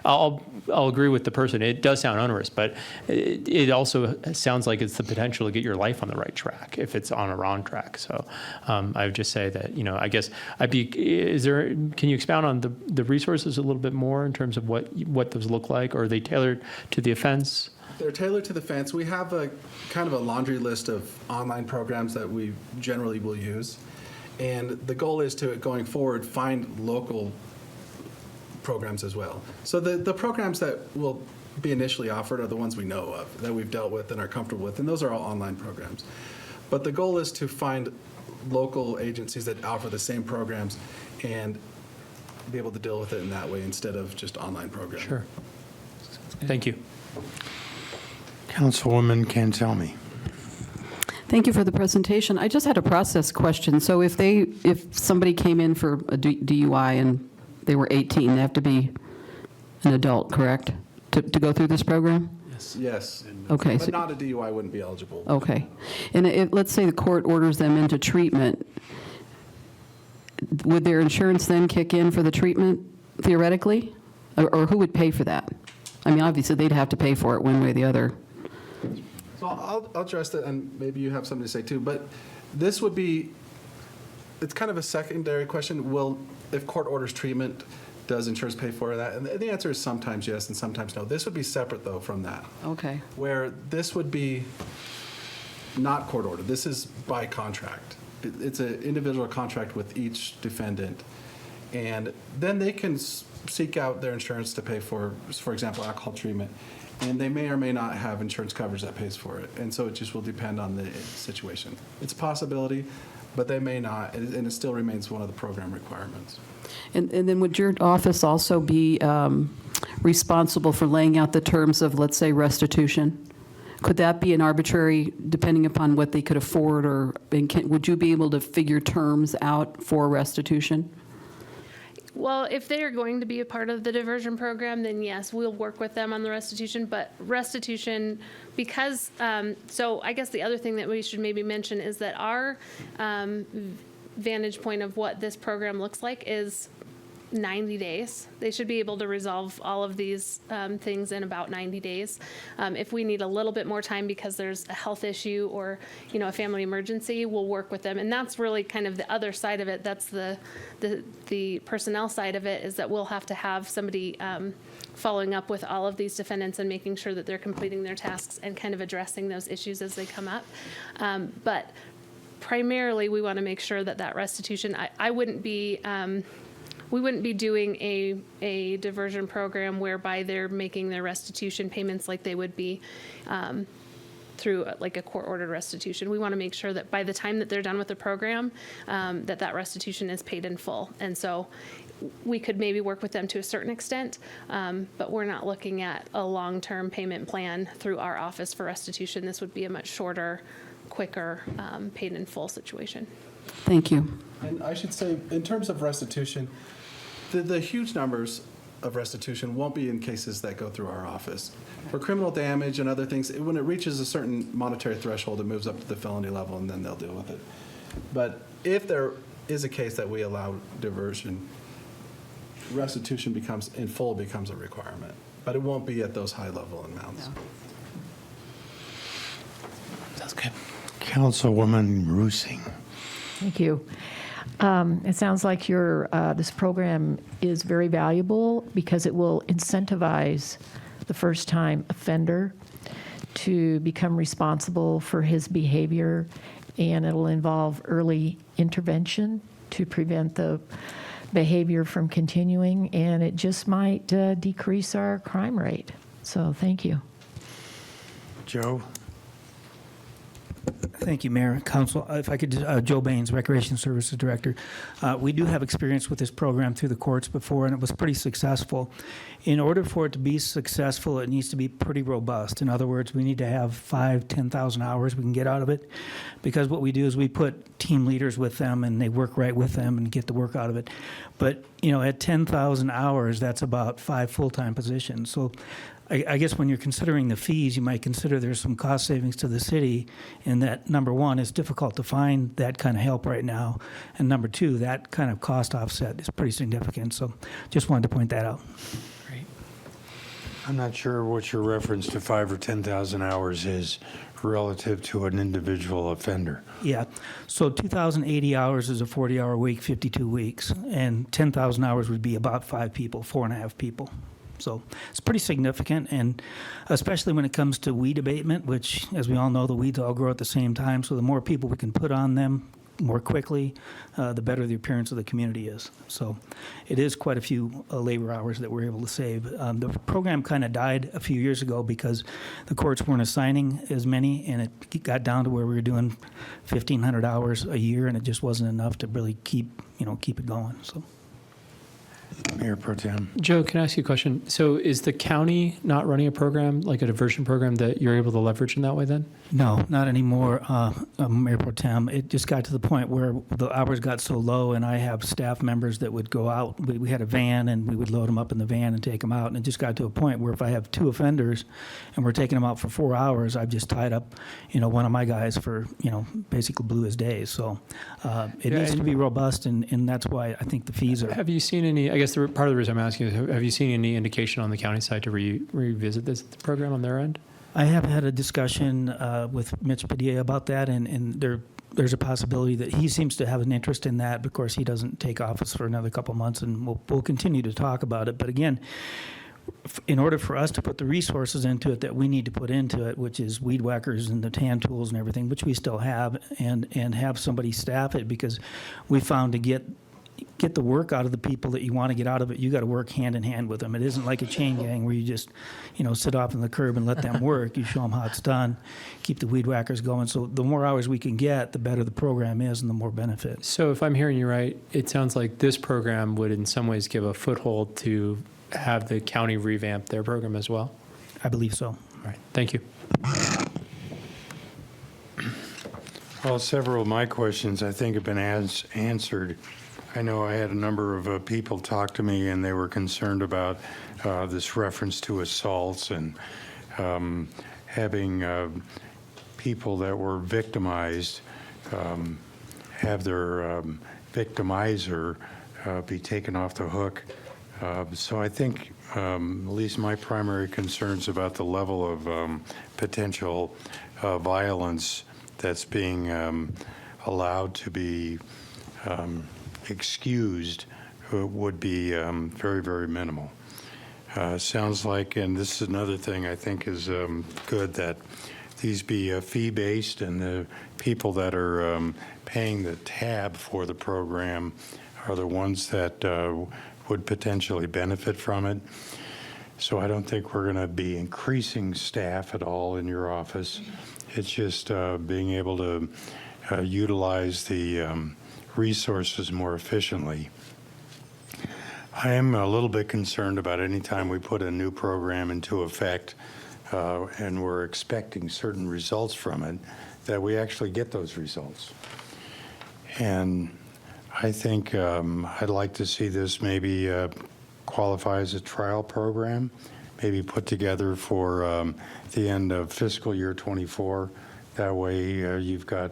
I'll agree with the person. It does sound onerous, but it also sounds like it's the potential to get your life on the right track if it's on a wrong track. So I would just say that, I guess can you expound on the resources a little bit more in terms of what those look like? Or are they tailored to the offense? They're tailored to the offense. We have a kind of a laundry list of online programs that we generally will use. And the goal is to, going forward, find local programs as well. So the programs that will be initially offered are the ones we know of, that we've dealt with and are comfortable with, and those are all online programs. But the goal is to find local agencies that offer the same programs and be able to deal with it in that way instead of just online programs. Sure. Thank you. Councilwoman Cantelmi. Thank you for the presentation. I just had a process question. So if somebody came in for a DUI and they were 18, they have to be an adult, correct, to go through this program? Yes. Okay. But not a DUI wouldn't be eligible. Okay. And let's say the court orders them into treatment, would their insurance then kick in for the treatment theoretically? Or who would pay for that? I mean, obviously, they'd have to pay for it one way or the other. So I'll address that, and maybe you have something to say too, but this would be, it's kind of a secondary question. If court orders treatment, does insurance pay for that? And the answer is sometimes yes and sometimes no. This would be separate, though, from that. Okay. Where this would be not court ordered. This is by contract. It's an individual contract with each defendant. And then they can seek out their insurance to pay for example, alcohol treatment. And they may or may not have insurance coverage that pays for it. And so it just will depend on the situation. It's a possibility, but they may not, and it still remains one of the program requirements. And then would your office also be responsible for laying out the terms of, let's say, restitution? Could that be an arbitrary, depending upon what they could afford, or would you be able to figure terms out for restitution? Well, if they are going to be a part of the diversion program, then yes, we'll work with them on the restitution. But restitution, because, so I guess the other thing that we should maybe mention is that our vantage point of what this program looks like is 90 days. They should be able to resolve all of these things in about 90 days. If we need a little bit more time because there's a health issue or, a family emergency, we'll work with them. And that's really kind of the other side of it. That's the personnel side of it, is that we'll have to have somebody following up with all of these defendants and making sure that they're completing their tasks and kind of addressing those issues as they come up. But primarily, we want to make sure that restitution, we wouldn't be doing a diversion program whereby they're making their restitution payments like they would be through like a court-ordered restitution. We want to make sure that by the time that they're done with the program, that restitution is paid in full. And so we could maybe work with them to a certain extent, but we're not looking at a long-term payment plan through our office for restitution. This would be a much shorter, quicker, paid in full situation. Thank you. And I should say, in terms of restitution, the huge numbers of restitution won't be in cases that go through our office. For criminal damage and other things, when it reaches a certain monetary threshold, it moves up to the felony level, and then they'll deal with it. But if there is a case that we allow diversion, restitution becomes a requirement. But it won't be at those high-level amounts. Yeah. Sounds good. Councilwoman Rusing. Thank you. It sounds like this program is very valuable because it will incentivize the first-time offender to become responsible for his behavior, and it'll involve early intervention to prevent the behavior from continuing, and it just might decrease our crime rate. So thank you. Joe? Thank you, Mayor, Council. If I could, Joe Baines, Recreation Services Director. We do have experience with this program through the courts before, and it was pretty successful. In order for it to be successful, it needs to be pretty robust. In other words, we need to have 10,000 hours we can get out of it, because what we do is we put team leaders with them, and they work right with them and get the work out of it. But, at 10,000 hours, that's about 5 full-time positions. So I guess when you're considering the fees, you might consider there's some cost savings to the city, and that, number one, it's difficult to find that kind of help right now, and number two, that kind of cost offset is pretty significant. So just wanted to point that out. Great. I'm not sure what your reference to 5,000 or 10,000 hours is relative to an individual offender. Yeah, so 2,080 hours is a 40-hour week, 52 weeks, and 10,000 hours would be about 5 people, 4.5 people. So it's pretty significant, and especially when it comes to weed abatement, which, as we all know, the weeds all grow at the same time. So the more people we can put on them more quickly, the better the appearance of the community is. So it is quite a few labor hours that we're able to save. The program kind of died a few years ago because the courts weren't assigning as many, and it got down to where we were doing 1,500 hours a year, and it just wasn't enough to really keep it going. So. Mayor Pro Tem. Joe, can I ask you a question? So is the county not running a program, like a diversion program, that you're able to leverage in that way then? No, not anymore, Mayor Pro Tem. It just got to the point where the hours got so low, and I have staff members that would go out. We had a van, and we would load them up in the van and take them out. And it just got to a point where if I have 2 offenders and we're taking them out for 4 hours, I've just tied up, one of my guys for, basically blew his days. So it needs to be robust, and that's why I think the fees are. Have you seen any, I guess part of the reason I'm asking is, have you seen any indication on the county side to revisit this program on their end? I have had a discussion with Mitch Padilla about that, and there's a possibility that he seems to have an interest in that. Of course, he doesn't take office for another couple months, and we'll continue to talk about it. But again, in order for us to put the resources into it that we need to put into it, which is weed whackers and the tan tools and everything, which we still have, and have somebody staff it, because we found to get the work out of the people that you want to get out of it, you got to work hand in hand with them. It isn't like a chain gang where you just, sit off on the curb and let them work. You show them how it's done, keep the weed whackers going. So the more hours we can get, the better the program is and the more benefit. So if I'm hearing you right, it sounds like this program would in some ways give a foothold to have the county revamp their program as well? I believe so. All right, thank you. Well, several of my questions, I think, have been answered. I know I had a number of people talk to me, and they were concerned about this reference to assaults and having people that were victimized have their victimizer be taken off the hook. So I think at least my primary concerns about the level of potential violence that's being allowed to be excused would be very, very minimal. Sounds like, and this is another thing I think is good, that these be fee-based, and the people that are paying the tab for the program are the ones that would potentially benefit from it. So I don't think we're going to be increasing staff at all in your office. It's just being able to utilize the resources more efficiently. I am a little bit concerned about any time we put a new program into effect and we're expecting certain results from it, that we actually get those results. And I think I'd like to see this maybe qualify as a trial program, maybe put together for the end of fiscal year 24. That way you've got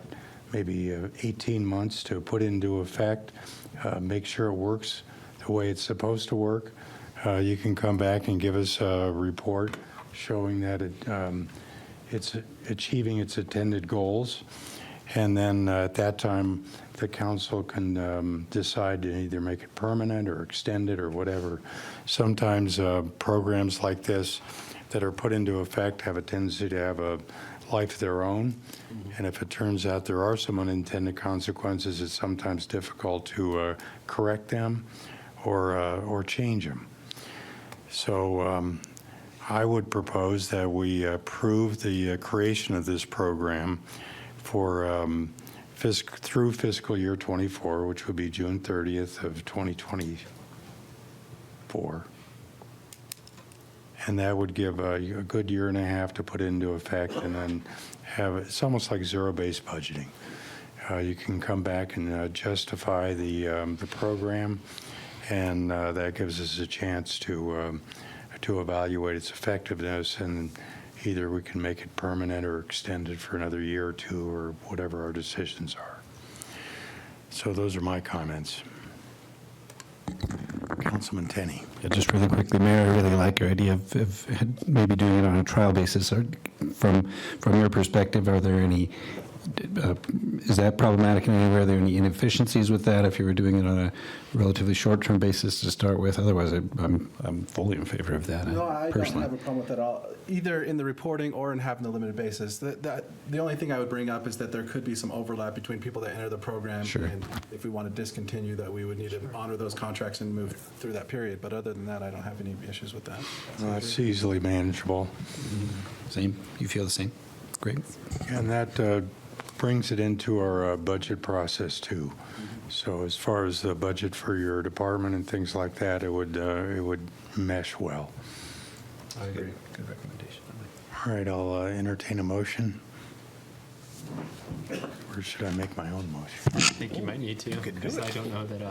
maybe 18 months to put into effect, make sure it works the way it's supposed to work. You can come back and give us a report showing that it's achieving its intended goals. And then at that time, the council can decide to either make it permanent or extend it or whatever. Sometimes programs like this that are put into effect have a tendency to have a life of their own. And if it turns out there are some unintended consequences, it's sometimes difficult to correct them or change them. So I would propose that we approve the creation of this program for through fiscal year 24, which would be June 30th of 2024. And that would give a good year and a half to put into effect, and then it's almost like zero-based budgeting. You can come back and justify the program, and that gives us a chance to evaluate its effectiveness, and either we can make it permanent or extend it for another year or two, or whatever our decisions are. So those are my comments. Councilman Tenney. Yeah, just really quickly, Mayor, I really like your idea of maybe doing it on a trial basis. Or from your perspective, are there any Is that problematic in any way? Are there any inefficiencies with that if you were doing it on a relatively short-term basis to start with? Otherwise, I'm fully in favor of that. No, I don't personally. have a problem with that at all, either in the reporting or in having the limited basis. The only thing I would bring up is that there could be some overlap between people that enter the program. Sure. And if we want to discontinue that, we would need to honor those contracts and move through that period. But other than that, I don't have any issues with that. It's easily manageable. Same? You feel the same? Great. And that brings it into our budget process, too. So as far as the budget for your department and things like that, it would mesh well. I agree. Good recommendation. All right, I'll entertain a motion. Or should I make my own motion? I think you might need to, because I don't know that.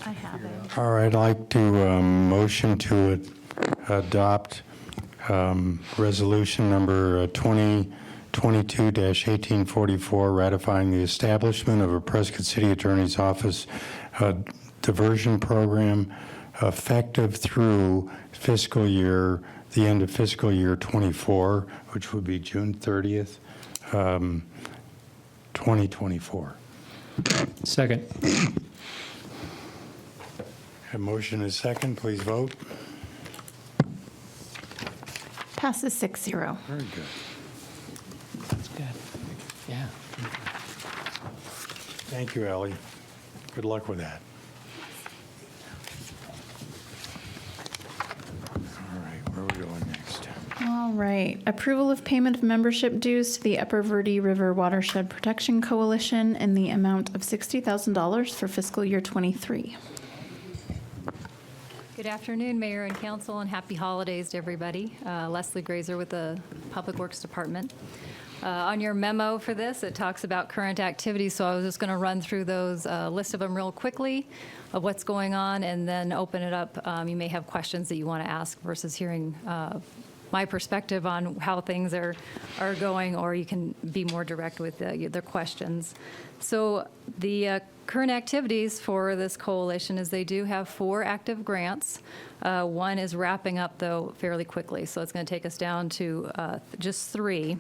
I have it. All right, I'd like to motion to adopt resolution number 2022-1844, ratifying the establishment of a Prescott City Attorney's Office diversion program effective through the end of fiscal year 24, which would be June 30th, 2024. Second. A motion is second. Please vote. Passes 6-0. Very good. That's good. Yeah. Thank you, Ellie. Good luck with that. All right, where are we going next? All right. Approval of payment of membership dues to the Upper Verde River Watershed Protection Coalition in the amount of $60,000 for fiscal year 23. Good afternoon, Mayor and Council, and happy holidays to everybody. Leslie Grazer with the Public Works Department. On your memo for this, it talks about current activities, so I was just going to run through those, list of them real quickly of what's going on, and then open it up. You may have questions that you want to ask versus hearing my perspective on how things are going, or you can be more direct with their questions. So the current activities for this coalition is they do have 4 active grants. One is wrapping up, though, fairly quickly, so it's going to take us down to just 3.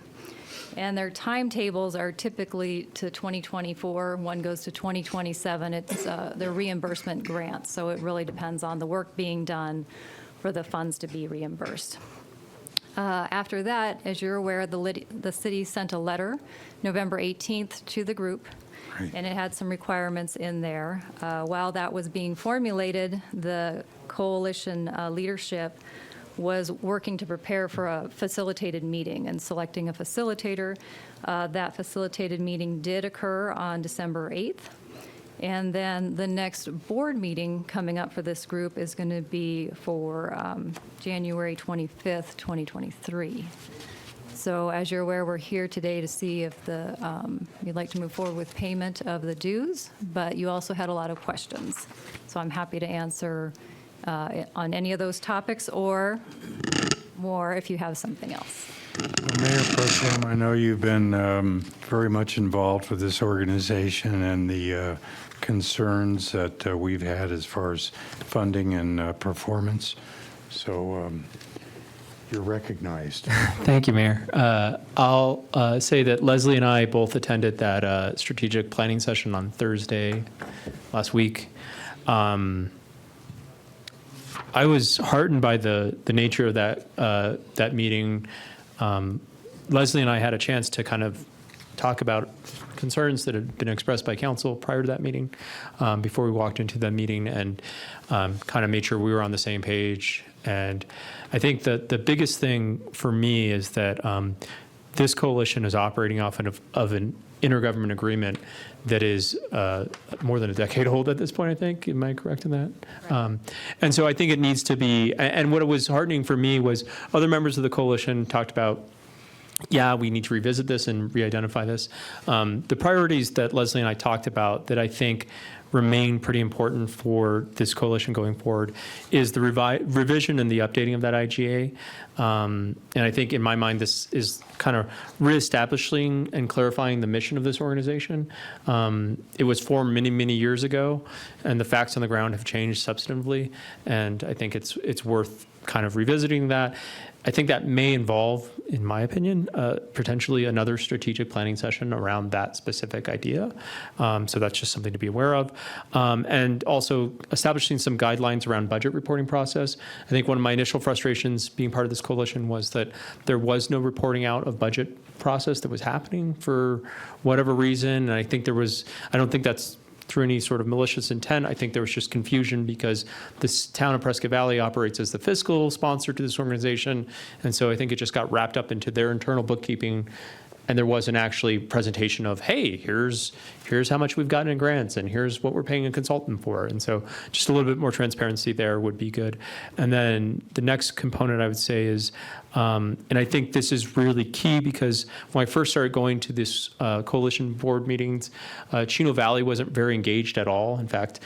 And their timetables are typically to 2024. One goes to 2027. It's their reimbursement grants, so it really depends on the work being done for the funds to be reimbursed. After that, as you're aware, the city sent a letter November 18th to the group, and it had some requirements in there. While that was being formulated, the coalition leadership was working to prepare for a facilitated meeting and selecting a facilitator. That facilitated meeting did occur on December 8th. And then the next board meeting coming up for this group is going to be for January 25th, 2023. So as you're aware, we're here today to see if you'd like to move forward with payment of the dues, but you also had a lot of questions. So I'm happy to answer on any of those topics or more if you have something else. Well, Mayor Pro Tem, I know you've been very much involved with this organization and the concerns that we've had as far as funding and performance. So you're recognized. Thank you, Mayor. I'll say that Leslie and I both attended that strategic planning session on Thursday last week. I was heartened by the nature of that meeting. Leslie and I had a chance to kind of talk about concerns that had been expressed by council prior to that meeting, before we walked into the meeting, and kind of made sure we were on the same page. And I think that the biggest thing for me is that this coalition is operating off of an intergovernment agreement that is more than a decade old at this point, I think. Am I correct in that? Right. And so I think it needs to be, and what was heartening for me was other members of the coalition talked about, yeah, we need to revisit this and re-identify this. The priorities that Leslie and I talked about that I think remain pretty important for this coalition going forward is the revision and the updating of that IGA. And I think in my mind, this is kind of reestablishing and clarifying the mission of this organization. It was formed many, many years ago, and the facts on the ground have changed substantively. And I think it's worth kind of revisiting that. I think that may involve, in my opinion, potentially another strategic planning session around that specific idea. So that's just something to be aware of. And also establishing some guidelines around budget reporting process. I think one of my initial frustrations being part of this coalition was that there was no reporting out of budget process that was happening for whatever reason. And I think I don't think that's through any sort of malicious intent. I think there was just confusion because this town of Prescott Valley operates as the fiscal sponsor to this organization. And so I think it just got wrapped up into their internal bookkeeping. And there wasn't actually presentation of, hey, here's how much we've gotten in grants and here's what we're paying a consultant for. And so just a little bit more transparency there would be good. And then the next component I would say is, and I think this is really key because when I first started going to this coalition board meetings, Chino Valley wasn't very engaged at all. In fact,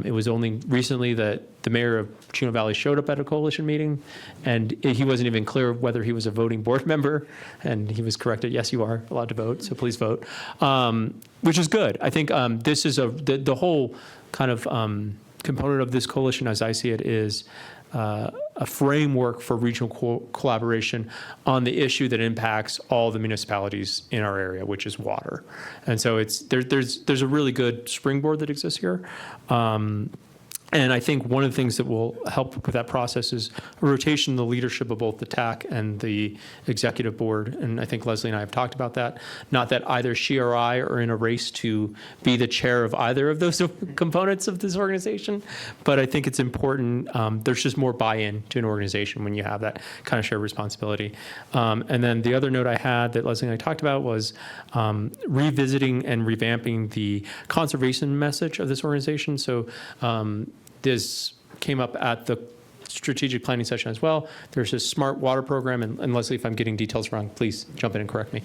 it was only recently that the mayor of Chino Valley showed up at a coalition meeting, and he wasn't even clear whether he was a voting board member, and he was corrected, yes, you are allowed to vote, so please vote, which is good. I think this is the whole kind of component of this coalition, as I see it, is a framework for regional collaboration on the issue that impacts all the municipalities in our area, which is water. And so there's a really good springboard that exists here. And I think one of the things that will help with that process is a rotation in the leadership of both the TAC and the executive board. And I think Leslie and I have talked about that. Not that either she or I are in a race to be the chair of either of those components of this organization, but I think it's important. There's just more buy-in to an organization when you have that kind of shared responsibility. And then the other note I had that Leslie and I talked about was revisiting and revamping the conservation message of this organization. So this came up at the strategic planning session as well. There's a smart water program, and Leslie, if I'm getting details wrong, please jump in and correct me.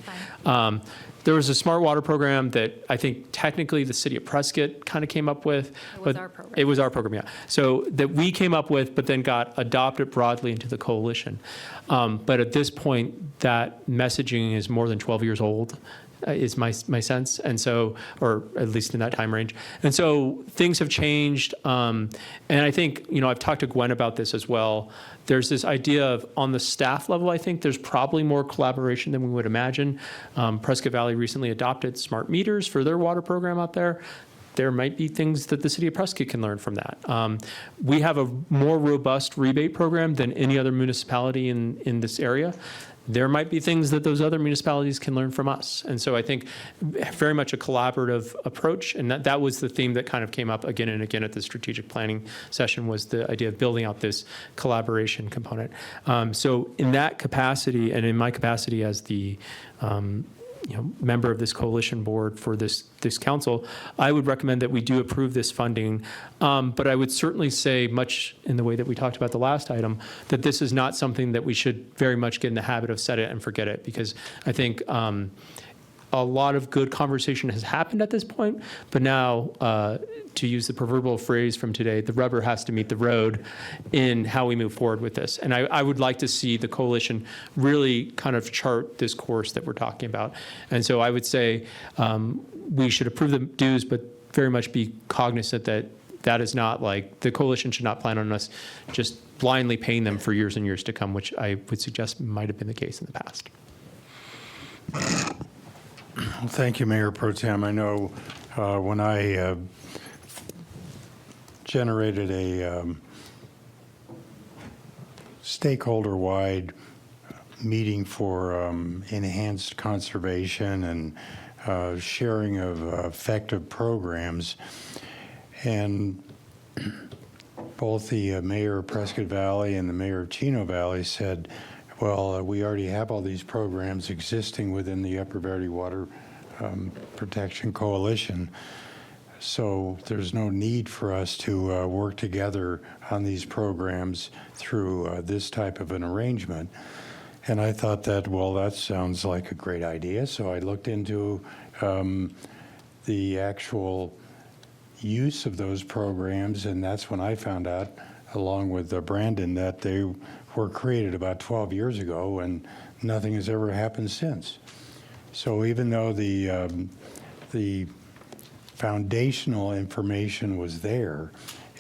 There was a smart water program that I think technically the city of Prescott kind of came up with. It was our program. It was our program, yeah. So that we came up with, but then got adopted broadly into the coalition. But at this point, that messaging is more than 12 years old. Is my sense, and so, or at least in that time range. And so things have changed, and I think, I've talked to Gwen about this as well. There's this idea of, on the staff level, I think there's probably more collaboration than we would imagine. Prescott Valley recently adopted smart meters for their water program out there. There might be things that the city of Prescott can learn from that. We have a more robust rebate program than any other municipality in this area. There might be things that those other municipalities can learn from us. And so I think very much a collaborative approach, and that was the theme that kind of came up again and again at the strategic planning session, was the idea of building out this collaboration component. So in that capacity, and in my capacity as the member of this coalition board for this council, I would recommend that we do approve this funding. But I would certainly say, much in the way that we talked about the last item, that this is not something that we should very much get in the habit of set it and forget it, because I think a lot of good conversation has happened at this point, but now, to use the proverbial phrase from today, the rubber has to meet the road in how we move forward with this. And I would like to see the coalition really kind of chart this course that we're talking about. And so I would say we should approve the dues, but very much be cognizant that that is not like, the coalition should not plan on us just blindly paying them for years and years to come, which I would suggest might have been the case in the past. Thank you, Mayor Pro Tem. I know when I generated a stakeholder-wide meeting for enhanced conservation and sharing of effective programs, and both the mayor of Prescott Valley and the mayor of Chino Valley said, well, we already have all these programs existing within the Upper Verde Water Protection Coalition, so there's no need for us to work together on these programs through this type of an arrangement. And I thought that, well, that sounds like a great idea, so I looked into the actual use of those programs, and that's when I found out, along with Brandon, that they were created about 12 years ago, and nothing has ever happened since. So even though the foundational information was there,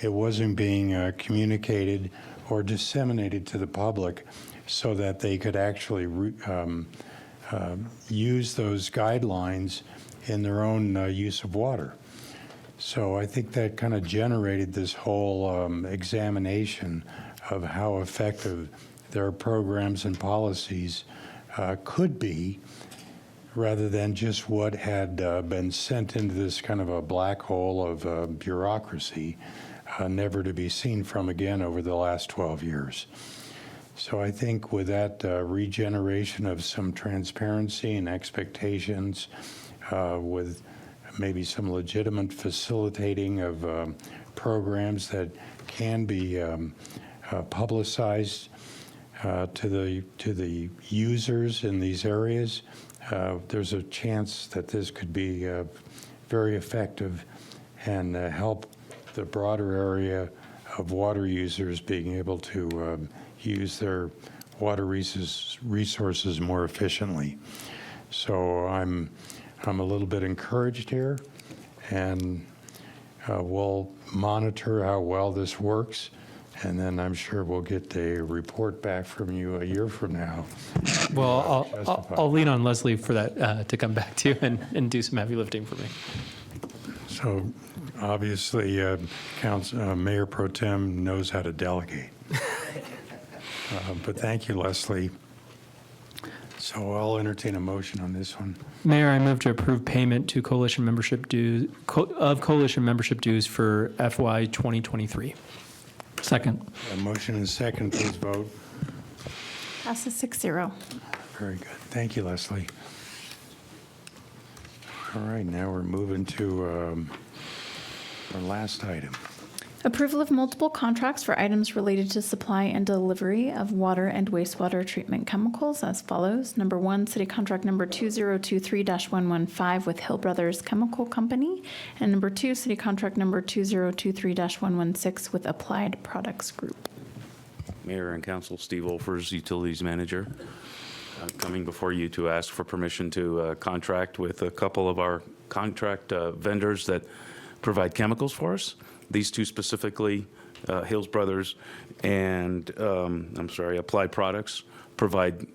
it wasn't being communicated or disseminated to the public so that they could actually use those guidelines in their own use of water. So I think that kind of generated this whole examination of how effective their programs and policies could be, rather than just what had been sent into this kind of a black hole of bureaucracy, never to be seen from again over the last 12 years. So I think with that regeneration of some transparency and expectations, with maybe some legitimate facilitating of programs that can be publicized to the users in these areas, there's a chance that this could be very effective and help the broader area of water users being able to use their water resources more efficiently. So I'm a little bit encouraged here, and we'll monitor how well this works, and then I'm sure we'll get a report back from you a year from now. Well, I'll lean on Leslie for that to come back to you and do some heavy lifting for me. So obviously, Mayor Pro Tem knows how to delegate. But thank you, Leslie. So I'll entertain a motion on this one. Mayor, I move to approve payment to coalition membership dues coalition membership dues for FY 2023. Second. A motion and a second, please vote. Passes 6-0. Very good. Thank you, Leslie. All right, now we're moving to our last item. Approval of multiple contracts for items related to supply and delivery of water and wastewater treatment chemicals as follows. Number 1, city contract number 2023-115 with Hill Brothers Chemical Company. And number 2, city contract number 2023-116 with Applied Products Group. Mayor and Council, Steve Olfers, Utilities Manager, coming before you to ask for permission to contract with a couple of our contract vendors that provide chemicals for us. These two specifically, Hills Brothers and, Applied Products, provide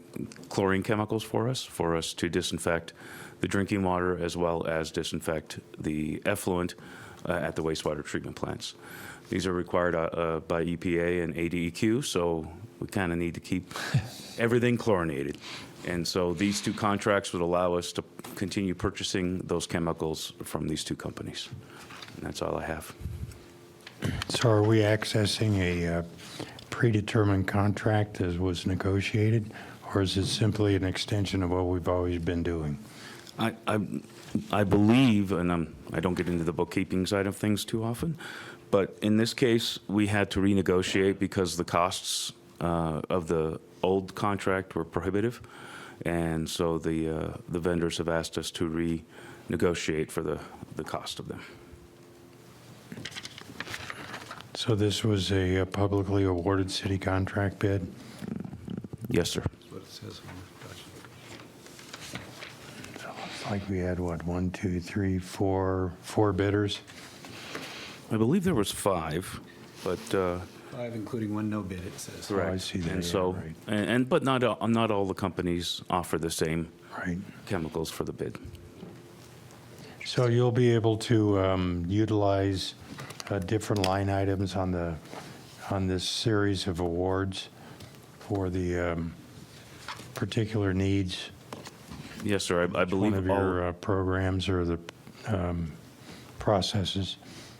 chlorine chemicals for us to disinfect the drinking water as well as disinfect the effluent at the wastewater treatment plants. These are required by EPA and ADEQ, so we kind of need to keep everything chlorinated. And so these two contracts would allow us to continue purchasing those chemicals from these two companies. And that's all I have. So are we accessing a predetermined contract as was negotiated, or is it simply an extension of what we've always been doing? I believe, and I don't get into the bookkeeping side of things too often, but in this case, we had to renegotiate because the costs of the old contract were prohibitive, and so the vendors have asked us to renegotiate for the cost of them. So this was a publicly awarded city contract bid? Yes, sir. That's what it says on the budget. So it's like we had, what, 1, 2, 3, 4 bidders? I believe there was 5, but 5, including one no bid, it says. correct. Oh, I see that, And yeah, so, right. but not all the companies offer the same Right. chemicals for the bid. So you'll be able to utilize different line items on this series of awards for the particular needs? Yes, sir. I believe one of your programs or the processes?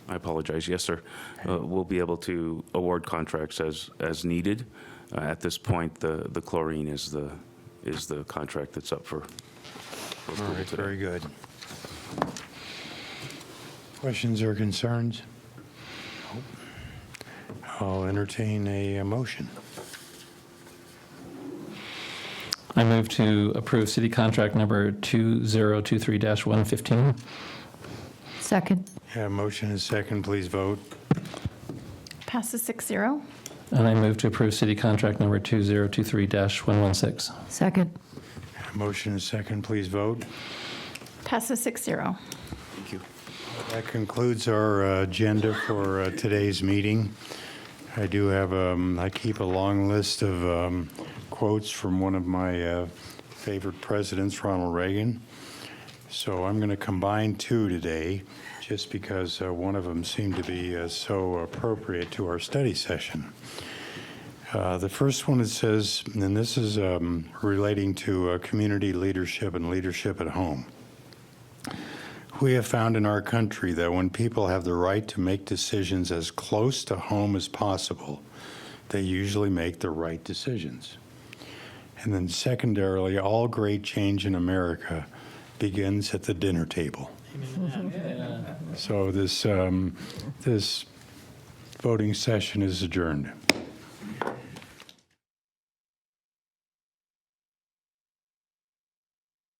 I apologize. Yes, sir. We'll be able to award contracts as needed. At this point, the chlorine is the contract that's up for All approval right, today. very good. Questions or concerns? I'll entertain a motion. I move to approve city contract number 2023-115. Second. Yeah, motion is second, please vote. Passes 6-0. And I move to approve city contract number 2023-116. Second. Motion is second, please vote. Passes 6-0. Thank you. That concludes our agenda for today's meeting. I do have, I keep a long list of quotes from one of my favorite presidents, Ronald Reagan. So I'm going to combine two today, just because one of them seemed to be so appropriate to our study session. The first one, it says, and this is relating to community leadership and leadership at home. We have found in our country that when people have the right to make decisions as close to home as possible, they usually make the right decisions. And then secondarily, all great change in America begins at the dinner table. So this voting session is adjourned.